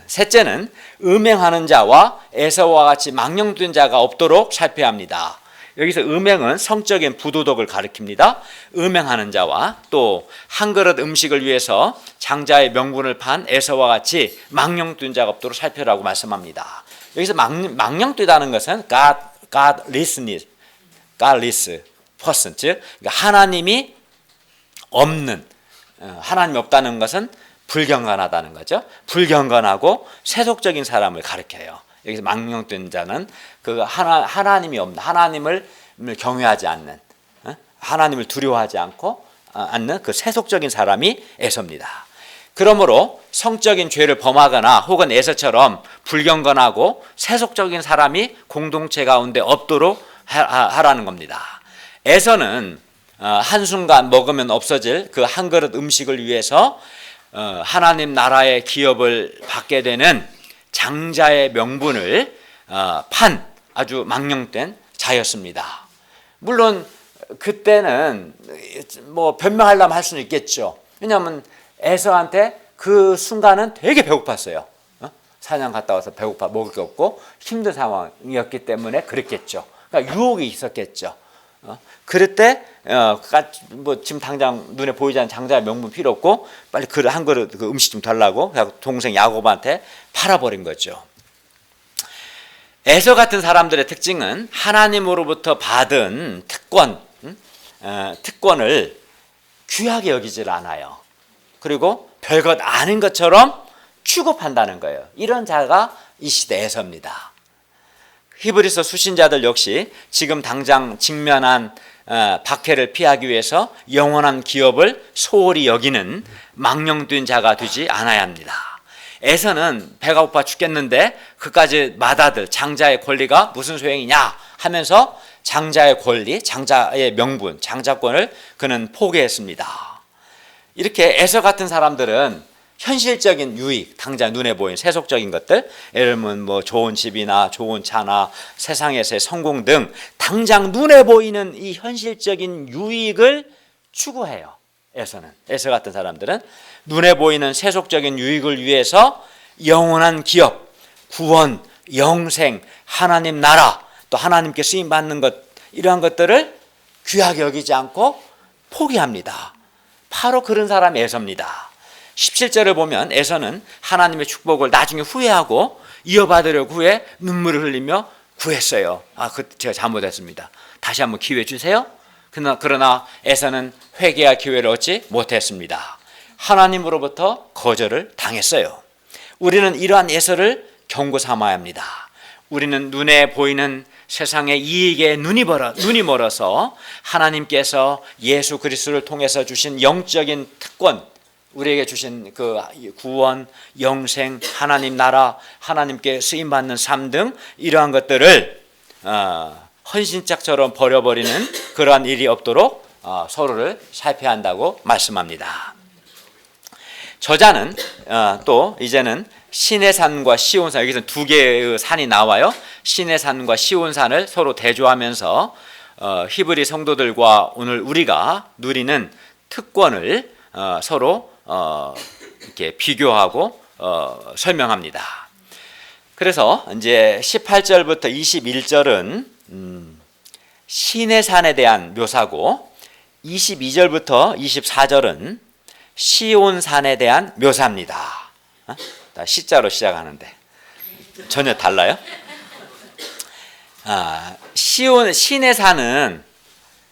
Speaker 1: 셋째는 음행하는 자와 에서와 같이 망령된 자가 없도록 살펴야 합니다. 여기서 음행은 성적인 부도덕을 가리킵니다. 음행하는 자와 또 한 그릇 음식을 위해서 장자의 명분을 판 에서와 같이 망령된 자가 없도록 살펴라고 말씀합니다. 여기서 망령되다는 것은 godless person, 즉 하나님이 없는, 하나님이 없다는 것은 불경건하다는 거죠. 불경건하고 세속적인 사람을 가리켜요. 여기서 망령된 자는 그 하나님이 없는, 하나님을 경외하지 않는, 하나님을 두려워하지 않는 그 세속적인 사람이 에서입니다. 그러므로 성적인 죄를 범하거나 혹은 에서처럼 불경건하고 세속적인 사람이 공동체 가운데 없도록 하라는 겁니다. 에서는 한순간 먹으면 없어질 그 한 그릇 음식을 위해서 하나님 나라의 기업을 받게 되는 장자의 명분을 판 아주 망령된 자였습니다. 물론 그때는 뭐 변명하려면 할 수는 있겠죠. 왜냐하면 에서한테 그 순간은 되게 배고팠어요. 사냥 갔다 와서 배고파 먹을 게 없고 힘든 상황이었기 때문에 그랬겠죠. 그러니까 유혹이 있었겠죠. 그럴 때 뭐 지금 당장 눈에 보이지 않는 장자의 명분 필요 없고 빨리 그 한 그릇 그 음식 좀 달라고 동생 야곱한테 팔아버린 거죠. 에서 같은 사람들의 특징은 하나님으로부터 받은 특권을 귀하게 여기질 않아요. 그리고 별것 아닌 것처럼 취급한다는 거예요. 이런 자가 이 시대 에서입니다. 히브리서 수신자들 역시 지금 당장 직면한 박해를 피하기 위해서 영원한 기업을 소홀히 여기는 망령된 자가 되지 않아야 합니다. 에서는 배가 고파 죽겠는데 그까지 맏아들 장자의 권리가 무슨 소용이냐 하면서 장자의 권리, 장자의 명분, 장자권을 그는 포기했습니다. 이렇게 에서 같은 사람들은 현실적인 유익, 당장 눈에 보이는 세속적인 것들, 예를 들면 뭐 좋은 집이나 좋은 차나 세상에서의 성공 등 당장 눈에 보이는 이 현실적인 유익을 추구해요. 에서 같은 사람들은 눈에 보이는 세속적인 유익을 위해서 영원한 기업, 구원, 영생, 하나님 나라, 또 하나님께 쓰임 받는 것, 이러한 것들을 귀하게 여기지 않고 포기합니다. 바로 그런 사람이 에서입니다. 17절을 보면 에서는 하나님의 축복을 나중에 후회하고 이어받으려고 후에 눈물을 흘리며 구했어요. 제가 잘못했습니다. 다시 한번 기회 주세요. 그러나 에서는 회개할 기회를 얻지 못했습니다. 하나님으로부터 거절을 당했어요. 우리는 이러한 에서를 경고 삼아야 합니다. 우리는 눈에 보이는 세상의 이익에 눈이 멀어서 하나님께서 예수 그리스도를 통해서 주신 영적인 특권, 우리에게 주신 그 구원, 영생, 하나님 나라, 하나님께 쓰임받는 삶 등 이러한 것들을 헌신짝처럼 버려버리는 그러한 일이 없도록 서로를 살펴야 한다고 말씀합니다. 저자는 또 이제는 시내산과 시온산, 여기서 두 개의 산이 나와요. 시내산과 시온산을 서로 대조하면서 히브리 성도들과 오늘 우리가 누리는 특권을 서로 이렇게 비교하고 설명합니다. 그래서 이제 18절부터 21절은 시내산에 대한 묘사고 22절부터 24절은 시온산에 대한 묘사입니다. 다 시자로 시작하는데 전혀 달라요. 시내산은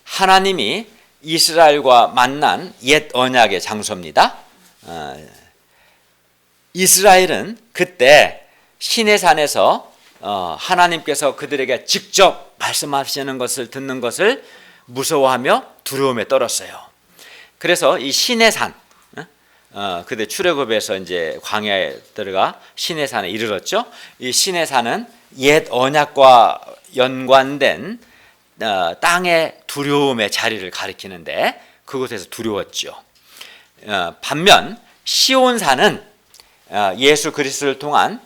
Speaker 1: 하나님이 이스라엘과 만난 옛 언약의 장소입니다. 이스라엘은 그때 시내산에서 하나님께서 그들에게 직접 말씀하시는 것을 듣는 것을 무서워하며 두려움에 떨었어요. 그래서 이 시내산, 그때 출애굽에서 이제 광야에 들어가 시내산에 이르렀죠. 이 시내산은 옛 언약과 연관된 땅의 두려움의 자리를 가리키는데 그곳에서 두려웠죠. 반면 시온산은 예수 그리스도를 통한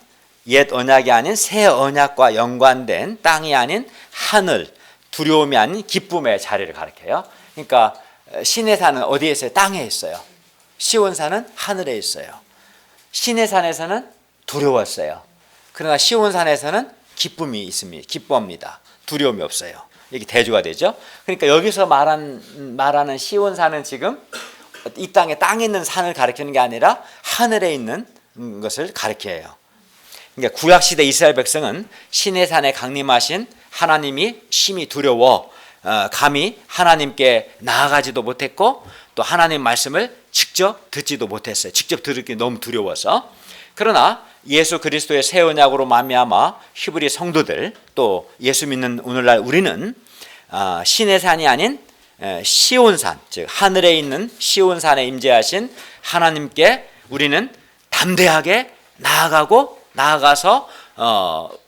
Speaker 1: 옛 언약이 아닌 새 언약과 연관된 땅이 아닌 하늘, 두려움이 아닌 기쁨의 자리를 가리켜요. 그러니까 시내산은 어디에 있어요? 땅에 있어요. 시온산은 하늘에 있어요. 시내산에서는 두려웠어요. 그러나 시온산에서는 기쁨이 있습니다. 기뻐합니다. 두려움이 없어요. 이게 대조가 되죠. 그러니까 여기서 말하는 시온산은 지금 이 땅에 있는 산을 가리키는 게 아니라 하늘에 있는 것을 가리켜요. 그러니까 구약시대 이스라엘 백성은 시내산에 강림하신 하나님이 심히 두려워 감히 하나님께 나아가지도 못했고 또 하나님 말씀을 직접 듣지도 못했어요. 직접 들기 너무 두려워서. 그러나 예수 그리스도의 새 언약으로 말미암아 히브리 성도들 또 예수 믿는 오늘날 우리는 시내산이 아닌 시온산, 즉 하늘에 있는 시온산에 임재하신 하나님께 우리는 담대하게 나아가서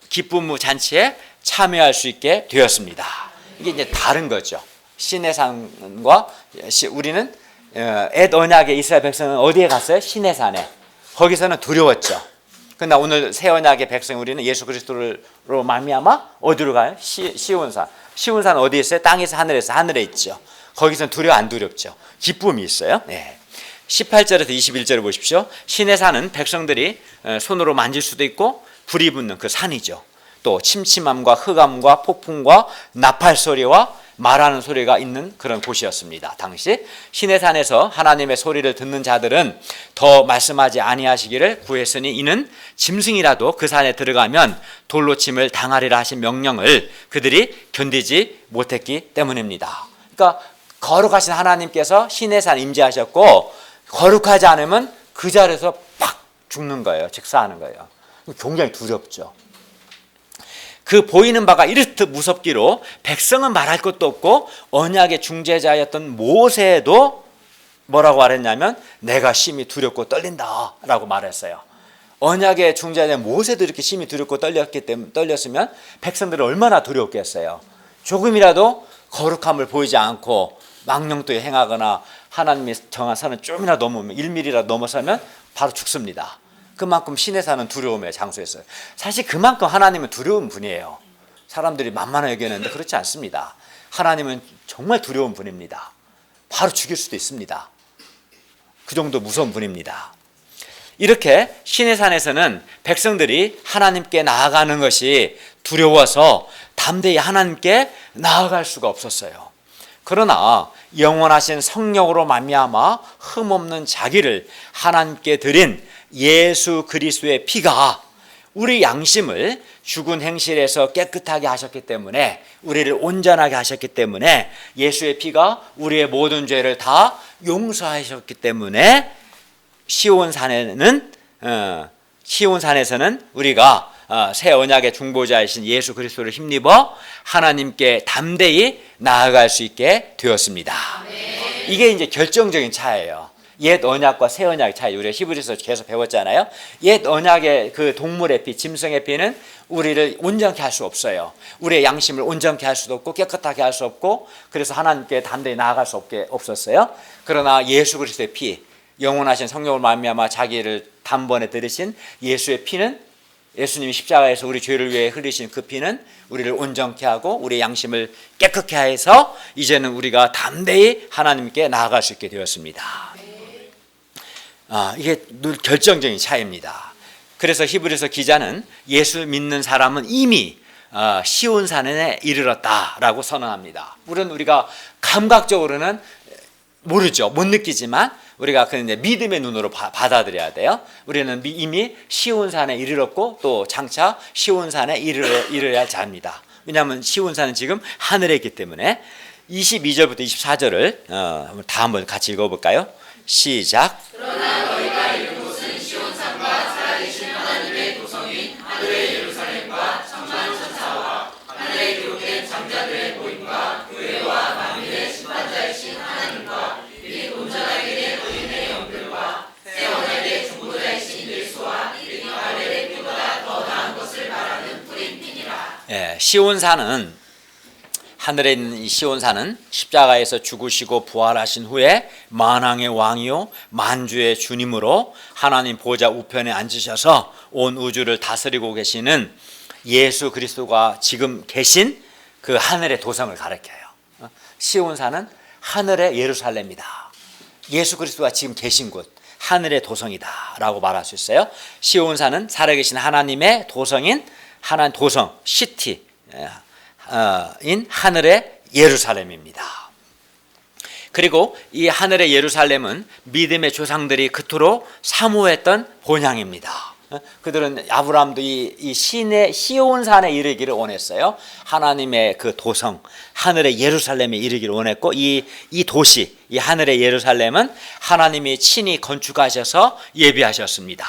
Speaker 1: 기쁨 잔치에 참여할 수 있게 되었습니다. 이게 이제 다른 거죠. 시내산과 우리는 옛 언약의 이스라엘 백성은 어디에 갔어요? 시내산에. 거기서는 두려웠죠. 그러나 오늘 새 언약의 백성 우리는 예수 그리스도로 말미암아 어디로 가요? 시온산. 시온산 어디에 있어요? 땅에서 하늘에 있죠. 거기서는 두려워 안 두렵죠. 기쁨이 있어요. 네. 18절에서 21절을 보십시오. 시내산은 백성들이 손으로 만질 수도 있고 불이 붙는 그 산이죠. 또 침침함과 흑암과 폭풍과 나팔 소리와 말하는 소리가 있는 그런 곳이었습니다. 당시 시내산에서 하나님의 소리를 듣는 자들은 더 말씀하지 아니하시기를 구했으니 이는 짐승이라도 그 산에 들어가면 돌로 침을 당하리라 하신 명령을 그들이 견디지 못했기 때문입니다. 그러니까 거룩하신 하나님께서 시내산 임재하셨고 거룩하지 않으면 그 자리에서 팍 죽는 거예요. 즉사하는 거예요. 굉장히 두렵죠. 그 보이는 바가 이렇듯 무섭기로 백성은 말할 것도 없고 언약의 중재자였던 모세도 뭐라고 말했냐면 내가 심히 두렵고 떨린다라고 말했어요. 언약의 중재자인 모세도 이렇게 심히 두렵고 떨렸으면 백성들은 얼마나 두려웠겠어요. 조금이라도 거룩함을 보이지 않고 망령되이 행하거나 하나님이 정한 산을 좀이나 넘으면 1mm라도 넘어서면 바로 죽습니다. 그만큼 시내산은 두려움의 장소였어요. 사실 그만큼 하나님은 두려운 분이에요. 사람들이 만만하게 여기는데 그렇지 않습니다. 하나님은 정말 두려운 분입니다. 바로 죽일 수도 있습니다. 그 정도 무서운 분입니다. 이렇게 시내산에서는 백성들이 하나님께 나아가는 것이 두려워서 담대히 하나님께 나아갈 수가 없었어요. 그러나 영원하신 성령으로 말미암아 흠없는 자기를 하나님께 드린 예수 그리스도의 피가 우리 양심을 죽은 행실에서 깨끗하게 하셨기 때문에 우리를 온전하게 하셨기 때문에 예수의 피가 우리의 모든 죄를 다 용서하셨기 때문에 시온산에서는 우리가 새 언약의 중보자이신 예수 그리스도를 힘입어 하나님께 담대히 나아갈 수 있게 되었습니다. 이게 이제 결정적인 차이예요. 옛 언약과 새 언약의 차이. 우리가 히브리서 계속 배웠잖아요. 옛 언약의 그 동물의 피, 짐승의 피는 우리를 온전케 할 수 없어요. 우리의 양심을 온전케 할 수도 없고 깨끗하게 할 수 없고 그래서 하나님께 담대히 나아갈 수 없었어요. 그러나 예수 그리스도의 피, 영원하신 성령을 말미암아 자기를 단번에 들으신 예수의 피는 예수님이 십자가에서 우리 죄를 위해 흘리신 그 피는 우리를 온전케 하고 우리의 양심을 깨끗게 해서 이제는 우리가 담대히 하나님께 나아갈 수 있게 되었습니다. 이게 늘 결정적인 차이입니다. 그래서 히브리서 기자는 예수 믿는 사람은 이미 시온산에 이르렀다라고 선언합니다. 물론 우리가 감각적으로는 모르죠. 못 느끼지만 우리가 그 이제 믿음의 눈으로 받아들여야 돼요. 우리는 이미 시온산에 이르렀고 또 장차 시온산에 이르러야 할 자입니다. 왜냐하면 시온산은 지금 하늘에 있기 때문에. 22절부터 24절을 다 한번 같이 읽어볼까요? 시작.
Speaker 2: 그러나 너희가 이른 곳은 시온산과 살아계신 하나님의 도성인 하늘의 예루살렘과 천만 천사와 하늘에 기록된 장자들의 모임과 교회와 만민의 심판자이신 하나님과 이 온전하게 된 의인의 영들과 새 언약의 중보자이신 예수와 이 아벨의 피보다 더 나은 것을 말하는 뿌린 핀이라.
Speaker 1: 시온산은 하늘에 있는 이 시온산은 십자가에서 죽으시고 부활하신 후에 만왕의 왕이요 만주의 주님으로 하나님 보좌 우편에 앉으셔서 온 우주를 다스리고 계시는 예수 그리스도가 지금 계신 그 하늘의 도성을 가리켜요. 시온산은 하늘의 예루살렘이다. 예수 그리스도가 지금 계신 곳 하늘의 도성이다 라고 말할 수 있어요. 시온산은 살아계신 하나님의 도성인 하나님 도성 시티 인 하늘의 예루살렘입니다. 그리고 이 하늘의 예루살렘은 믿음의 조상들이 그토록 사모했던 본향입니다. 그들은 아브라함도 이 시온산에 이르기를 원했어요. 하나님의 그 도성 하늘의 예루살렘에 이르기를 원했고 이 도시 이 하늘의 예루살렘은 하나님이 친히 건축하셔서 예비하셨습니다.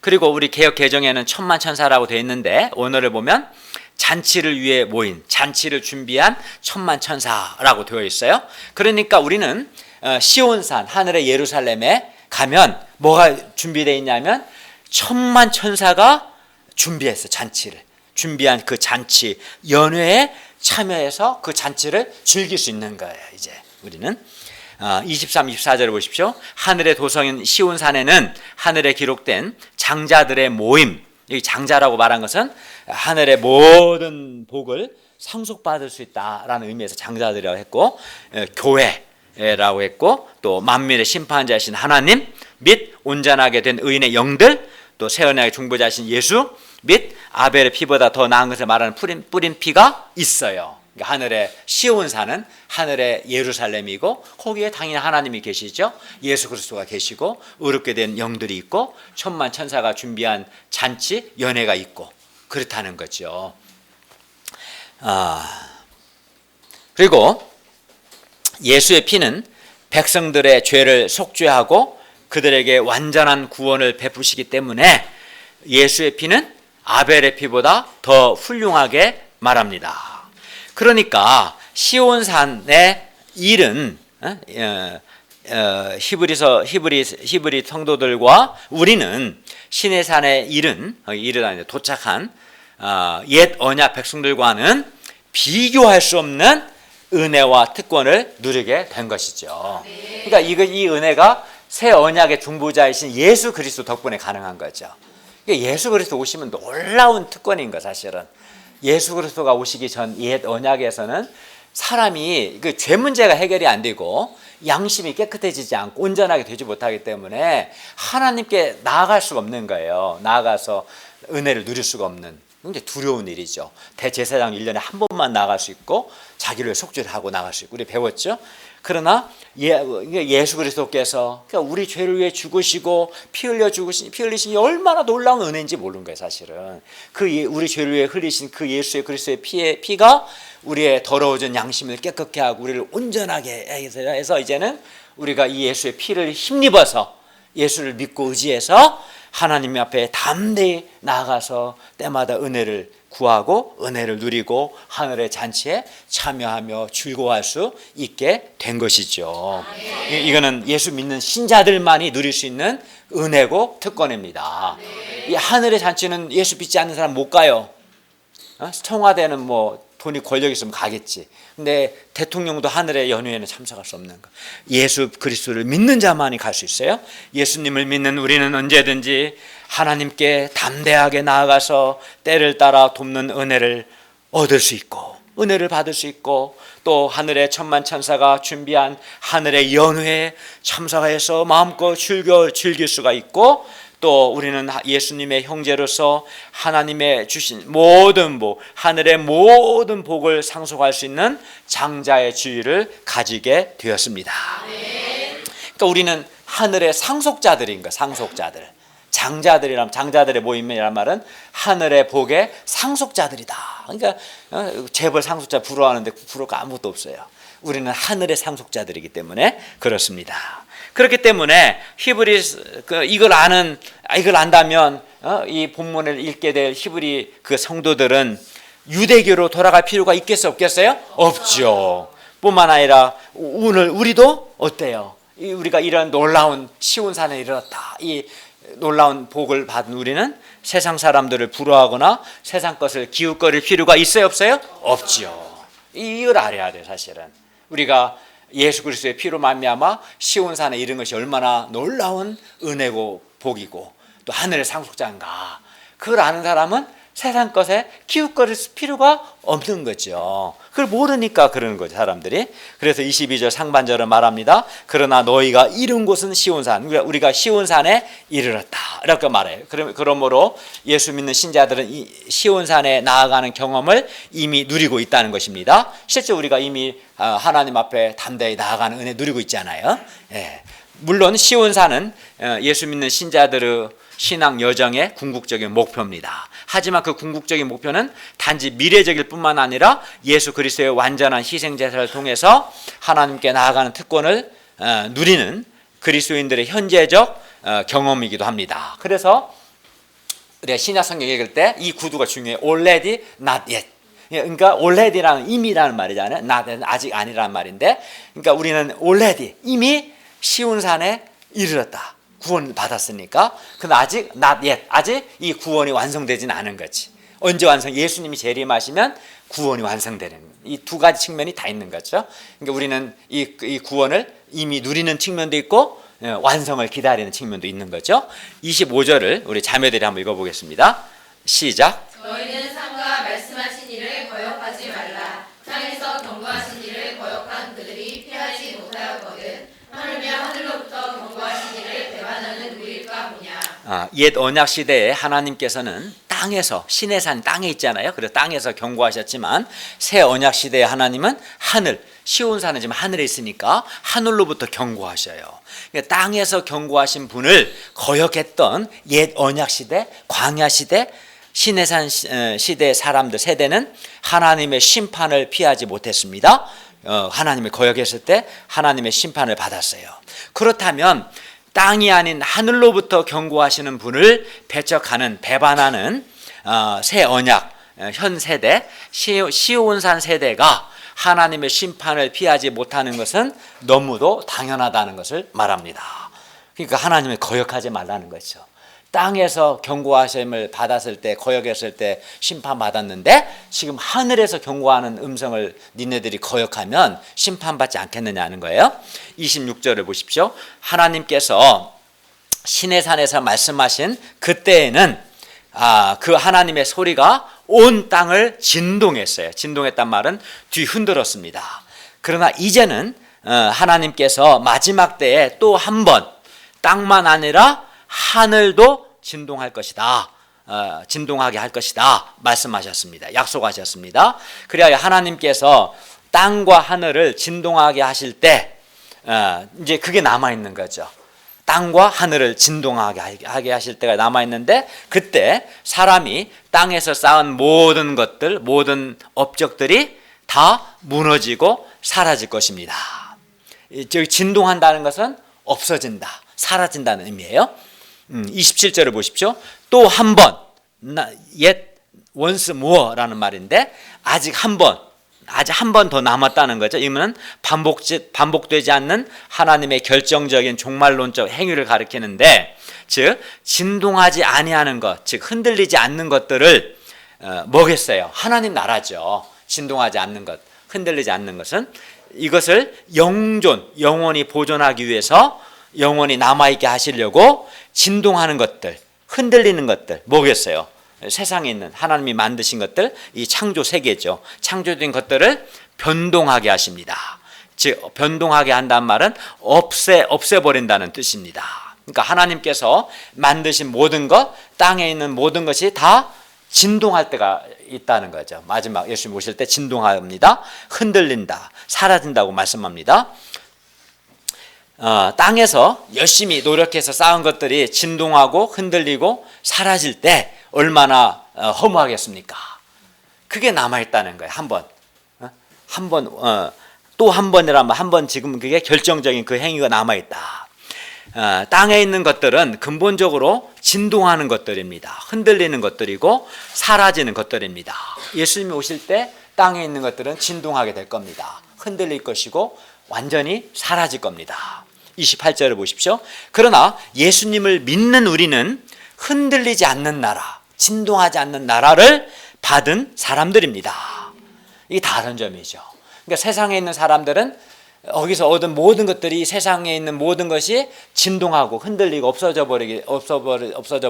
Speaker 1: 그리고 우리 개역 개정에는 천만천사라고 되어 있는데 오늘을 보면 잔치를 위해 모인 잔치를 준비한 천만천사라고 되어 있어요. 그러니까 우리는 시온산 하늘의 예루살렘에 가면 뭐가 준비되어 있냐면 천만천사가 준비했어. 잔치를 준비한 그 잔치 연회에 참여해서 그 잔치를 즐길 수 있는 거예요. 이제 우리는 23, 24절을 보십시오. 하늘의 도성인 시온산에는 하늘에 기록된 장자들의 모임, 이 장자라고 말한 것은 하늘의 모든 복을 상속받을 수 있다라는 의미에서 장자들이라고 했고, 교회라고 했고, 또 만민의 심판자이신 하나님 및 온전하게 된 의인의 영들, 또 새 언약의 중보자이신 예수 및 아벨의 피보다 더 나은 것을 말하는 뿌린 피가 있어요. 그러니까 하늘의 시온산은 하늘의 예루살렘이고 거기에 당연히 하나님이 계시죠. 예수 그리스도가 계시고 의롭게 된 영들이 있고 천만 천사가 준비한 잔치 연회가 있고 그렇다는 거죠. 그리고 예수의 피는 백성들의 죄를 속죄하고 그들에게 완전한 구원을 베푸시기 때문에 예수의 피는 아벨의 피보다 더 훌륭하게 말합니다. 그러니까 시온산의 일은 히브리 성도들과 우리는 시내산의 일은 도착한 옛 언약 백성들과는 비교할 수 없는 은혜와 특권을 누리게 된 것이죠. 그러니까 이 은혜가 새 언약의 중보자이신 예수 그리스도 덕분에 가능한 거죠. 예수 그리스도 오시면 놀라운 특권인 거 사실은. 예수 그리스도가 오시기 전 옛 언약에서는 사람이 그 죄 문제가 해결이 안 되고 양심이 깨끗해지지 않고 온전하게 되지 못하기 때문에 하나님께 나아갈 수가 없는 거예요. 나아가서 은혜를 누릴 수가 없는 굉장히 두려운 일이죠. 대제사장 1년에 한 번만 나갈 수 있고 자기를 위해 속죄를 하고 나갈 수 있고 우리 배웠죠. 그러나 예수 그리스도께서 우리 죄를 위해 죽으시고 피 흘리신 얼마나 놀라운 은혜인지 모르는 거예요. 사실은 우리 죄를 위해 흘리신 그 예수의 그리스도의 피가 우리의 더러워진 양심을 깨끗게 하고 우리를 온전하게 해서 이제는 우리가 이 예수의 피를 힘입어서 예수를 믿고 의지해서 하나님 앞에 담대히 나아가서 때마다 은혜를 구하고 은혜를 누리고 하늘의 잔치에 참여하며 즐거워할 수 있게 된 것이죠. 이거는 예수 믿는 신자들만이 누릴 수 있는 은혜고 특권입니다. 이 하늘의 잔치는 예수 믿지 않는 사람 못 가요. 청와대는 뭐 돈이 권력 있으면 가겠지. 근데 대통령도 하늘의 연회에는 참석할 수 없는 거. 예수 그리스도를 믿는 자만이 갈 수 있어요. 예수님을 믿는 우리는 언제든지 하나님께 담대하게 나아가서 때를 따라 돕는 은혜를 얻을 수 있고 은혜를 받을 수 있고 또 하늘의 천만 천사가 준비한 하늘의 연회에 참석해서 마음껏 즐길 수가 있고 또 우리는 예수님의 형제로서 하나님의 주신 모든 하늘의 모든 복을 상속할 수 있는 장자의 지위를 가지게 되었습니다. 그러니까 우리는 하늘의 상속자들인 거예요. 상속자들. 장자들의 모임이란 말은 하늘의 복의 상속자들이다. 그러니까 재벌 상속자 부러워하는데 부러울 아무것도 없어요. 우리는 하늘의 상속자들이기 때문에 그렇습니다. 그렇기 때문에 히브리 이걸 안다면 이 본문을 읽게 될 히브리 그 성도들은 유대교로 돌아갈 필요가 있겠어요? 없겠어요? 없죠. 뿐만 아니라 오늘 우리도 어때요? 우리가 이런 놀라운 시온산에 이르렀다. 이 놀라운 복을 받은 우리는 세상 사람들을 부러워하거나 세상 것을 기웃거릴 필요가 있어요? 없어요? 없죠. 이걸 알아야 돼요. 사실은 우리가 예수 그리스도의 피로 말미암아 시온산에 이른 것이 얼마나 놀라운 은혜고 복이고 또 하늘의 상속자인가, 그걸 아는 사람은 세상 것에 기웃거릴 필요가 없는 거죠. 그걸 모르니까 그러는 거죠, 사람들이. 그래서 22절 상반절은 말합니다. 그러나 너희가 이른 곳은 시온산, 우리가 시온산에 이르렀다 이렇게 말해요. 그러므로 예수 믿는 신자들은 이 시온산에 나아가는 경험을 이미 누리고 있다는 것입니다. 실제 우리가 이미 하나님 앞에 담대히 나아가는 은혜 누리고 있잖아요. 예. 물론 시온산은 예수 믿는 신자들의 신앙 여정의 궁극적인 목표입니다. 하지만 그 궁극적인 목표는 단지 미래적일 뿐만 아니라 예수 그리스도의 완전한 희생제사를 통해서 하나님께 나아가는 특권을 누리는 그리스도인들의 현재적 경험이기도 합니다. 그래서 우리가 신약 성경 읽을 때 이 구두가 중요해요. Already, not yet. 그러니까 already라는 이미라는 말이잖아요. not yet, 아직 아니라는 말인데, 그러니까 우리는 already, 이미 시온산에 이르렀다. 구원을 받았으니까. 근데 아직 not yet, 아직 이 구원이 완성되지는 않은 거지. 언제 완성? 예수님이 재림하시면 구원이 완성되는, 이 두 가지 측면이 다 있는 거죠. 그러니까 우리는 이 구원을 이미 누리는 측면도 있고 완성을 기다리는 측면도 있는 거죠. 25절을 우리 자매들이 한번 읽어보겠습니다. 시작.
Speaker 2: 너희는 상과 말씀하신 이를 거역하지 말라. 땅에서 경고하신 이를 거역한 그들이 피하지 못하였거든. 하물며 하늘로부터 경고하신 이를 배반하는 우리일까 보냐.
Speaker 1: 옛 언약 시대에 하나님께서는 땅에서, 신의 산 땅에 있잖아요. 그래서 땅에서 경고하셨지만 새 언약 시대에 하나님은 하늘, 시온산은 지금 하늘에 있으니까 하늘로부터 경고하셔요. 그러니까 땅에서 경고하신 분을 거역했던 옛 언약 시대, 광야 시대, 신의 산 시대 사람들 세대는 하나님의 심판을 피하지 못했습니다. 하나님을 거역했을 때 하나님의 심판을 받았어요. 그렇다면 땅이 아닌 하늘로부터 경고하시는 분을 배반하는 새 언약 현 세대 시온산 세대가 하나님의 심판을 피하지 못하는 것은 너무도 당연하다는 것을 말합니다. 그러니까 하나님을 거역하지 말라는 거죠. 땅에서 경고하심을 받았을 때, 거역했을 때 심판받았는데 지금 하늘에서 경고하는 음성을 니네들이 거역하면 심판받지 않겠느냐는 거예요. 26절을 보십시오. 하나님께서 시내산에서 말씀하신 그때에는 그 하나님의 소리가 온 땅을 진동했어요. 진동했단 말은 뒤흔들었습니다. 그러나 이제는 하나님께서 마지막 때에 또 한 번 땅만 아니라 하늘도 진동할 것이다. 진동하게 할 것이다. 말씀하셨습니다. 약속하셨습니다. 그래야 하나님께서 땅과 하늘을 진동하게 하실 때 이제 그게 남아있는 거죠. 땅과 하늘을 진동하게 하실 때가 남아있는데 그때 사람이 땅에서 쌓은 모든 것들, 모든 업적들이 다 무너지고 사라질 것입니다. 저기 진동한다는 것은 없어진다, 사라진다는 의미예요. 27절을 보십시오. 또 한 번, yet once more라는 말인데 아직 한 번 더 남았다는 거죠. 이는 반복되지 않는 하나님의 결정적인 종말론적 행위를 가리키는데, 즉 진동하지 아니하는 것, 즉 흔들리지 않는 것들을 뭐겠어요? 하나님 나라죠. 진동하지 않는 것, 흔들리지 않는 것은 이것을 영원히 보존하기 위해서 영원히 남아있게 하시려고 진동하는 것들, 흔들리는 것들 뭐겠어요? 세상에 있는 하나님이 만드신 것들, 이 창조 세계죠. 창조된 것들을 변동하게 하십니다. 즉 변동하게 한다는 말은 없애버린다는 뜻입니다. 그러니까 하나님께서 만드신 모든 것, 땅에 있는 모든 것이 다 진동할 때가 있다는 거죠. 마지막 예수님 오실 때 진동합니다. 흔들린다, 사라진다고 말씀합니다. 땅에서 열심히 노력해서 쌓은 것들이 진동하고 흔들리고 사라질 때 얼마나 허무하겠습니까? 그게 남아있다는 거예요. 또 한 번이라면 한 번 지금 그게 결정적인 그 행위가 남아있다. 땅에 있는 것들은 근본적으로 진동하는 것들입니다. 흔들리는 것들이고 사라지는 것들입니다. 예수님이 오실 때 땅에 있는 것들은 진동하게 될 겁니다. 흔들릴 것이고 완전히 사라질 겁니다. 28절을 보십시오. 그러나 예수님을 믿는 우리는 흔들리지 않는 나라, 진동하지 않는 나라를 받은 사람들입니다. 이게 다른 점이죠. 그러니까 세상에 있는 사람들은 거기서 얻은 모든 것들이 세상에 있는 모든 것이 진동하고 흔들리고 없어져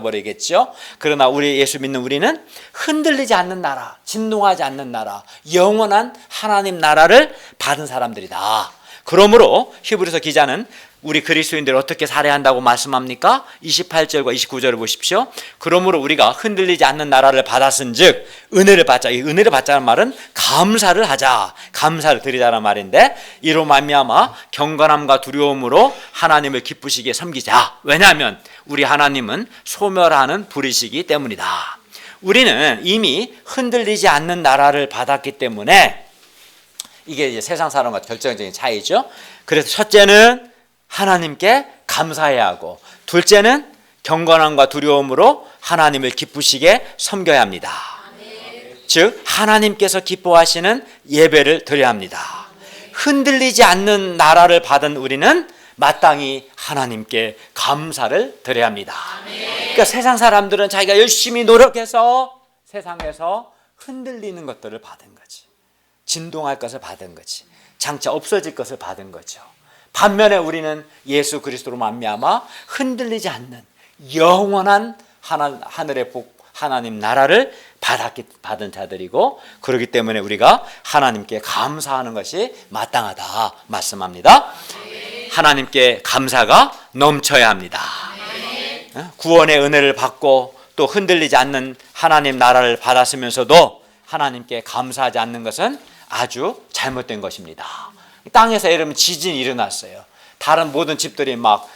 Speaker 1: 버리겠죠. 그러나 우리 예수 믿는 우리는 흔들리지 않는 나라, 진동하지 않는 나라, 영원한 하나님 나라를 받은 사람들이다. 그러므로 히브리서 기자는 우리 그리스도인들을 어떻게 살아야 한다고 말씀합니까? 28절과 29절을 보십시오. 그러므로 우리가 흔들리지 않는 나라를 받았은즉 은혜를 받자. 이 은혜를 받자는 말은 감사를 하자, 감사를 드리자는 말인데, 이로 말미암아 경건함과 두려움으로 하나님을 기쁘시게 섬기자. 왜냐하면 우리 하나님은 소멸하는 불이시기 때문이다. 우리는 이미 흔들리지 않는 나라를 받았기 때문에 이게 이제 세상 사람과 결정적인 차이죠. 그래서 첫째는 하나님께 감사해야 하고, 둘째는 경건함과 두려움으로 하나님을 기쁘시게 섬겨야 합니다. 즉 하나님께서 기뻐하시는 예배를 드려야 합니다. 흔들리지 않는 나라를 받은 우리는 마땅히 하나님께 감사를 드려야 합니다. 그러니까 세상 사람들은 자기가 열심히 노력해서 세상에서 흔들리는 것들을 받은 거지, 진동할 것을 받은 거지, 장차 없어질 것을 받은 거죠. 반면에 우리는 예수 그리스도로 말미암아 흔들리지 않는 영원한 하늘의 복, 하나님 나라를 받은 자들이고, 그렇기 때문에 우리가 하나님께 감사하는 것이 마땅하다 말씀합니다. 하나님께 감사가 넘쳐야 합니다. 구원의 은혜를 받고 또 흔들리지 않는 하나님 나라를 받았으면서도 하나님께 감사하지 않는 것은 아주 잘못된 것입니다. 땅에서 예를 들면 지진이 일어났어요. 다른 모든 집들이 막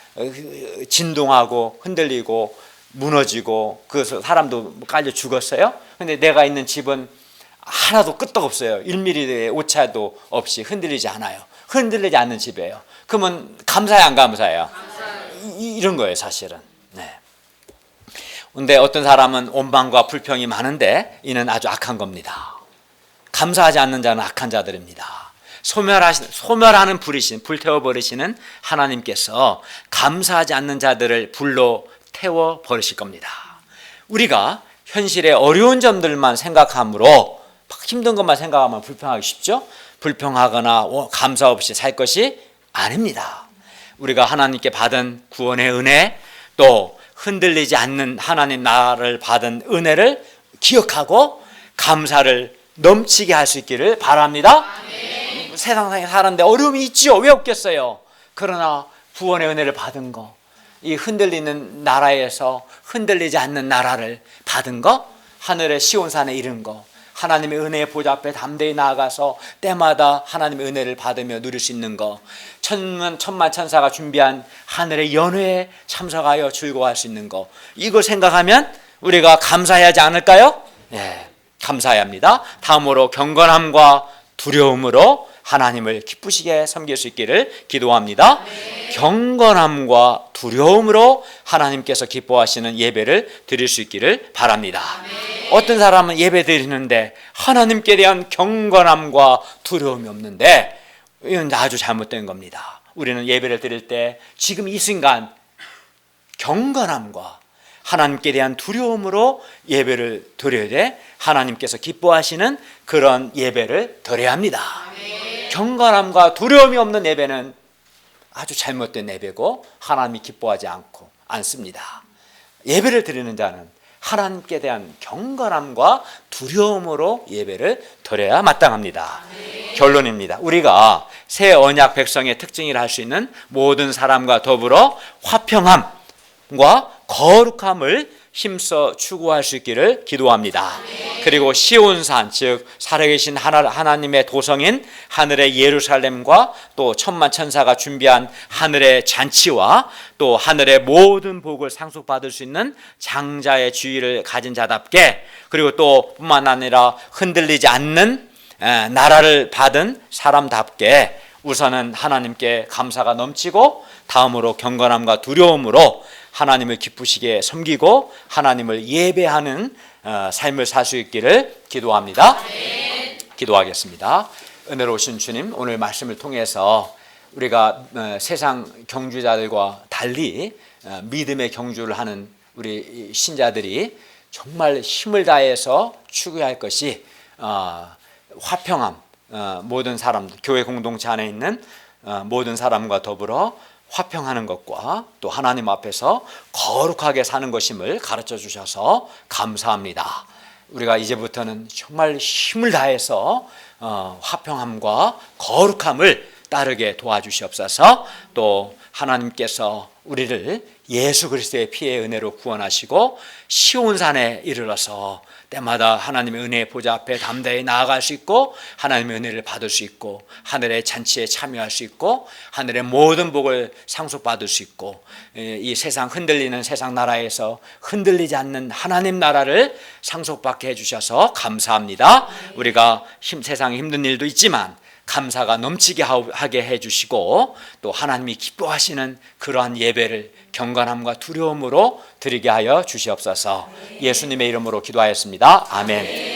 Speaker 1: 진동하고 흔들리고 무너지고 그래서 사람도 깔려 죽었어요. 근데 내가 있는 집은 하나도 끄떡없어요. 1mm의 오차도 없이 흔들리지 않아요. 흔들리지 않는 집이에요. 그러면 감사해 안 감사해요? 이런 거예요 사실은. 네. 근데 어떤 사람은 원망과 불평이 많은데 이는 아주 악한 겁니다. 감사하지 않는 자는 악한 자들입니다. 소멸하는 불이신, 불태워버리시는 하나님께서 감사하지 않는 자들을 불로 태워버리실 겁니다. 우리가 현실의 어려운 점들만 생각하므로 힘든 것만 생각하면 불평하기 쉽죠? 불평하거나 감사 없이 살 것이 아닙니다. 우리가 하나님께 받은 구원의 은혜, 또 흔들리지 않는 하나님 나라를 받은 은혜를 기억하고 감사를 넘치게 할 수 있기를 바랍니다. 세상에 사는데 어려움이 있죠. 왜 없겠어요? 그러나 구원의 은혜를 받은 거, 이 흔들리는 나라에서 흔들리지 않는 나라를 받은 거, 하늘의 시온산에 이른 거, 하나님의 은혜의 보좌 앞에 담대히 나아가서 때마다 하나님의 은혜를 받으며 누릴 수 있는 거, 천만 천사가 준비한 하늘의 연회에 참석하여 즐거워할 수 있는 거, 이걸 생각하면 우리가 감사해야 하지 않을까요? 네, 감사해야 합니다. 다음으로 경건함과 두려움으로 하나님을 기쁘시게 섬길 수 있기를 기도합니다. 경건함과 두려움으로 하나님께서 기뻐하시는 예배를 드릴 수 있기를 바랍니다. 어떤 사람은 예배 드리는데 하나님께 대한 경건함과 두려움이 없는데 이건 아주 잘못된 겁니다. 우리는 예배를 드릴 때 지금 이 순간 경건함과 하나님께 대한 두려움으로 예배를 드려야 돼. 하나님께서 기뻐하시는 그런 예배를 드려야 합니다. 경건함과 두려움이 없는 예배는 아주 잘못된 예배고 하나님이 기뻐하지 않습니다. 예배를 드리는 자는 하나님께 대한 경건함과 두려움으로 예배를 드려야 마땅합니다. 결론입니다. 우리가 새 언약 백성의 특징이라 할 수 있는 모든 사람과 더불어 화평함과 거룩함을 힘써 추구할 수 있기를 기도합니다. 그리고 시온산, 즉 살아계신 하나님의 도성인 하늘의 예루살렘과 또 천만 천사가 준비한 하늘의 잔치와 또 하늘의 모든 복을 상속받을 수 있는 장자의 주의를 가진 자답게, 그리고 또 뿐만 아니라 흔들리지 않는 나라를 받은 사람답게 우선은 하나님께 감사가 넘치고 다음으로 경건함과 두려움으로 하나님을 기쁘시게 섬기고 하나님을 예배하는 삶을 살 수 있기를 기도합니다. 기도하겠습니다. 은혜로우신 주님, 오늘 말씀을 통해서 우리가 세상 경주자들과 달리 믿음의 경주를 하는 우리 신자들이 정말 힘을 다해서 추구할 것이 화평함, 모든 사람, 교회 공동체 안에 있는 모든 사람과 더불어 화평하는 것과 또 하나님 앞에서 거룩하게 사는 것임을 가르쳐 주셔서 감사합니다. 우리가 이제부터는 정말 힘을 다해서 화평함과 거룩함을 따르게 도와주시옵소서. 또 하나님께서 우리를 예수 그리스도의 피의 은혜로 구원하시고 시온산에 이르러서 때마다 하나님의 은혜의 보좌 앞에 담대히 나아갈 수 있고 하나님의 은혜를 받을 수 있고 하늘의 잔치에 참여할 수 있고 하늘의 모든 복을 상속받을 수 있고 이 세상 흔들리는 세상 나라에서 흔들리지 않는 하나님 나라를 상속받게 해주셔서 감사합니다. 우리가 세상에 힘든 일도 있지만 감사가 넘치게 하게 해주시고 또 하나님이 기뻐하시는 그러한 예배를 경건함과 두려움으로 드리게 하여 주시옵소서. 예수님의 이름으로 기도하였습니다. 아멘.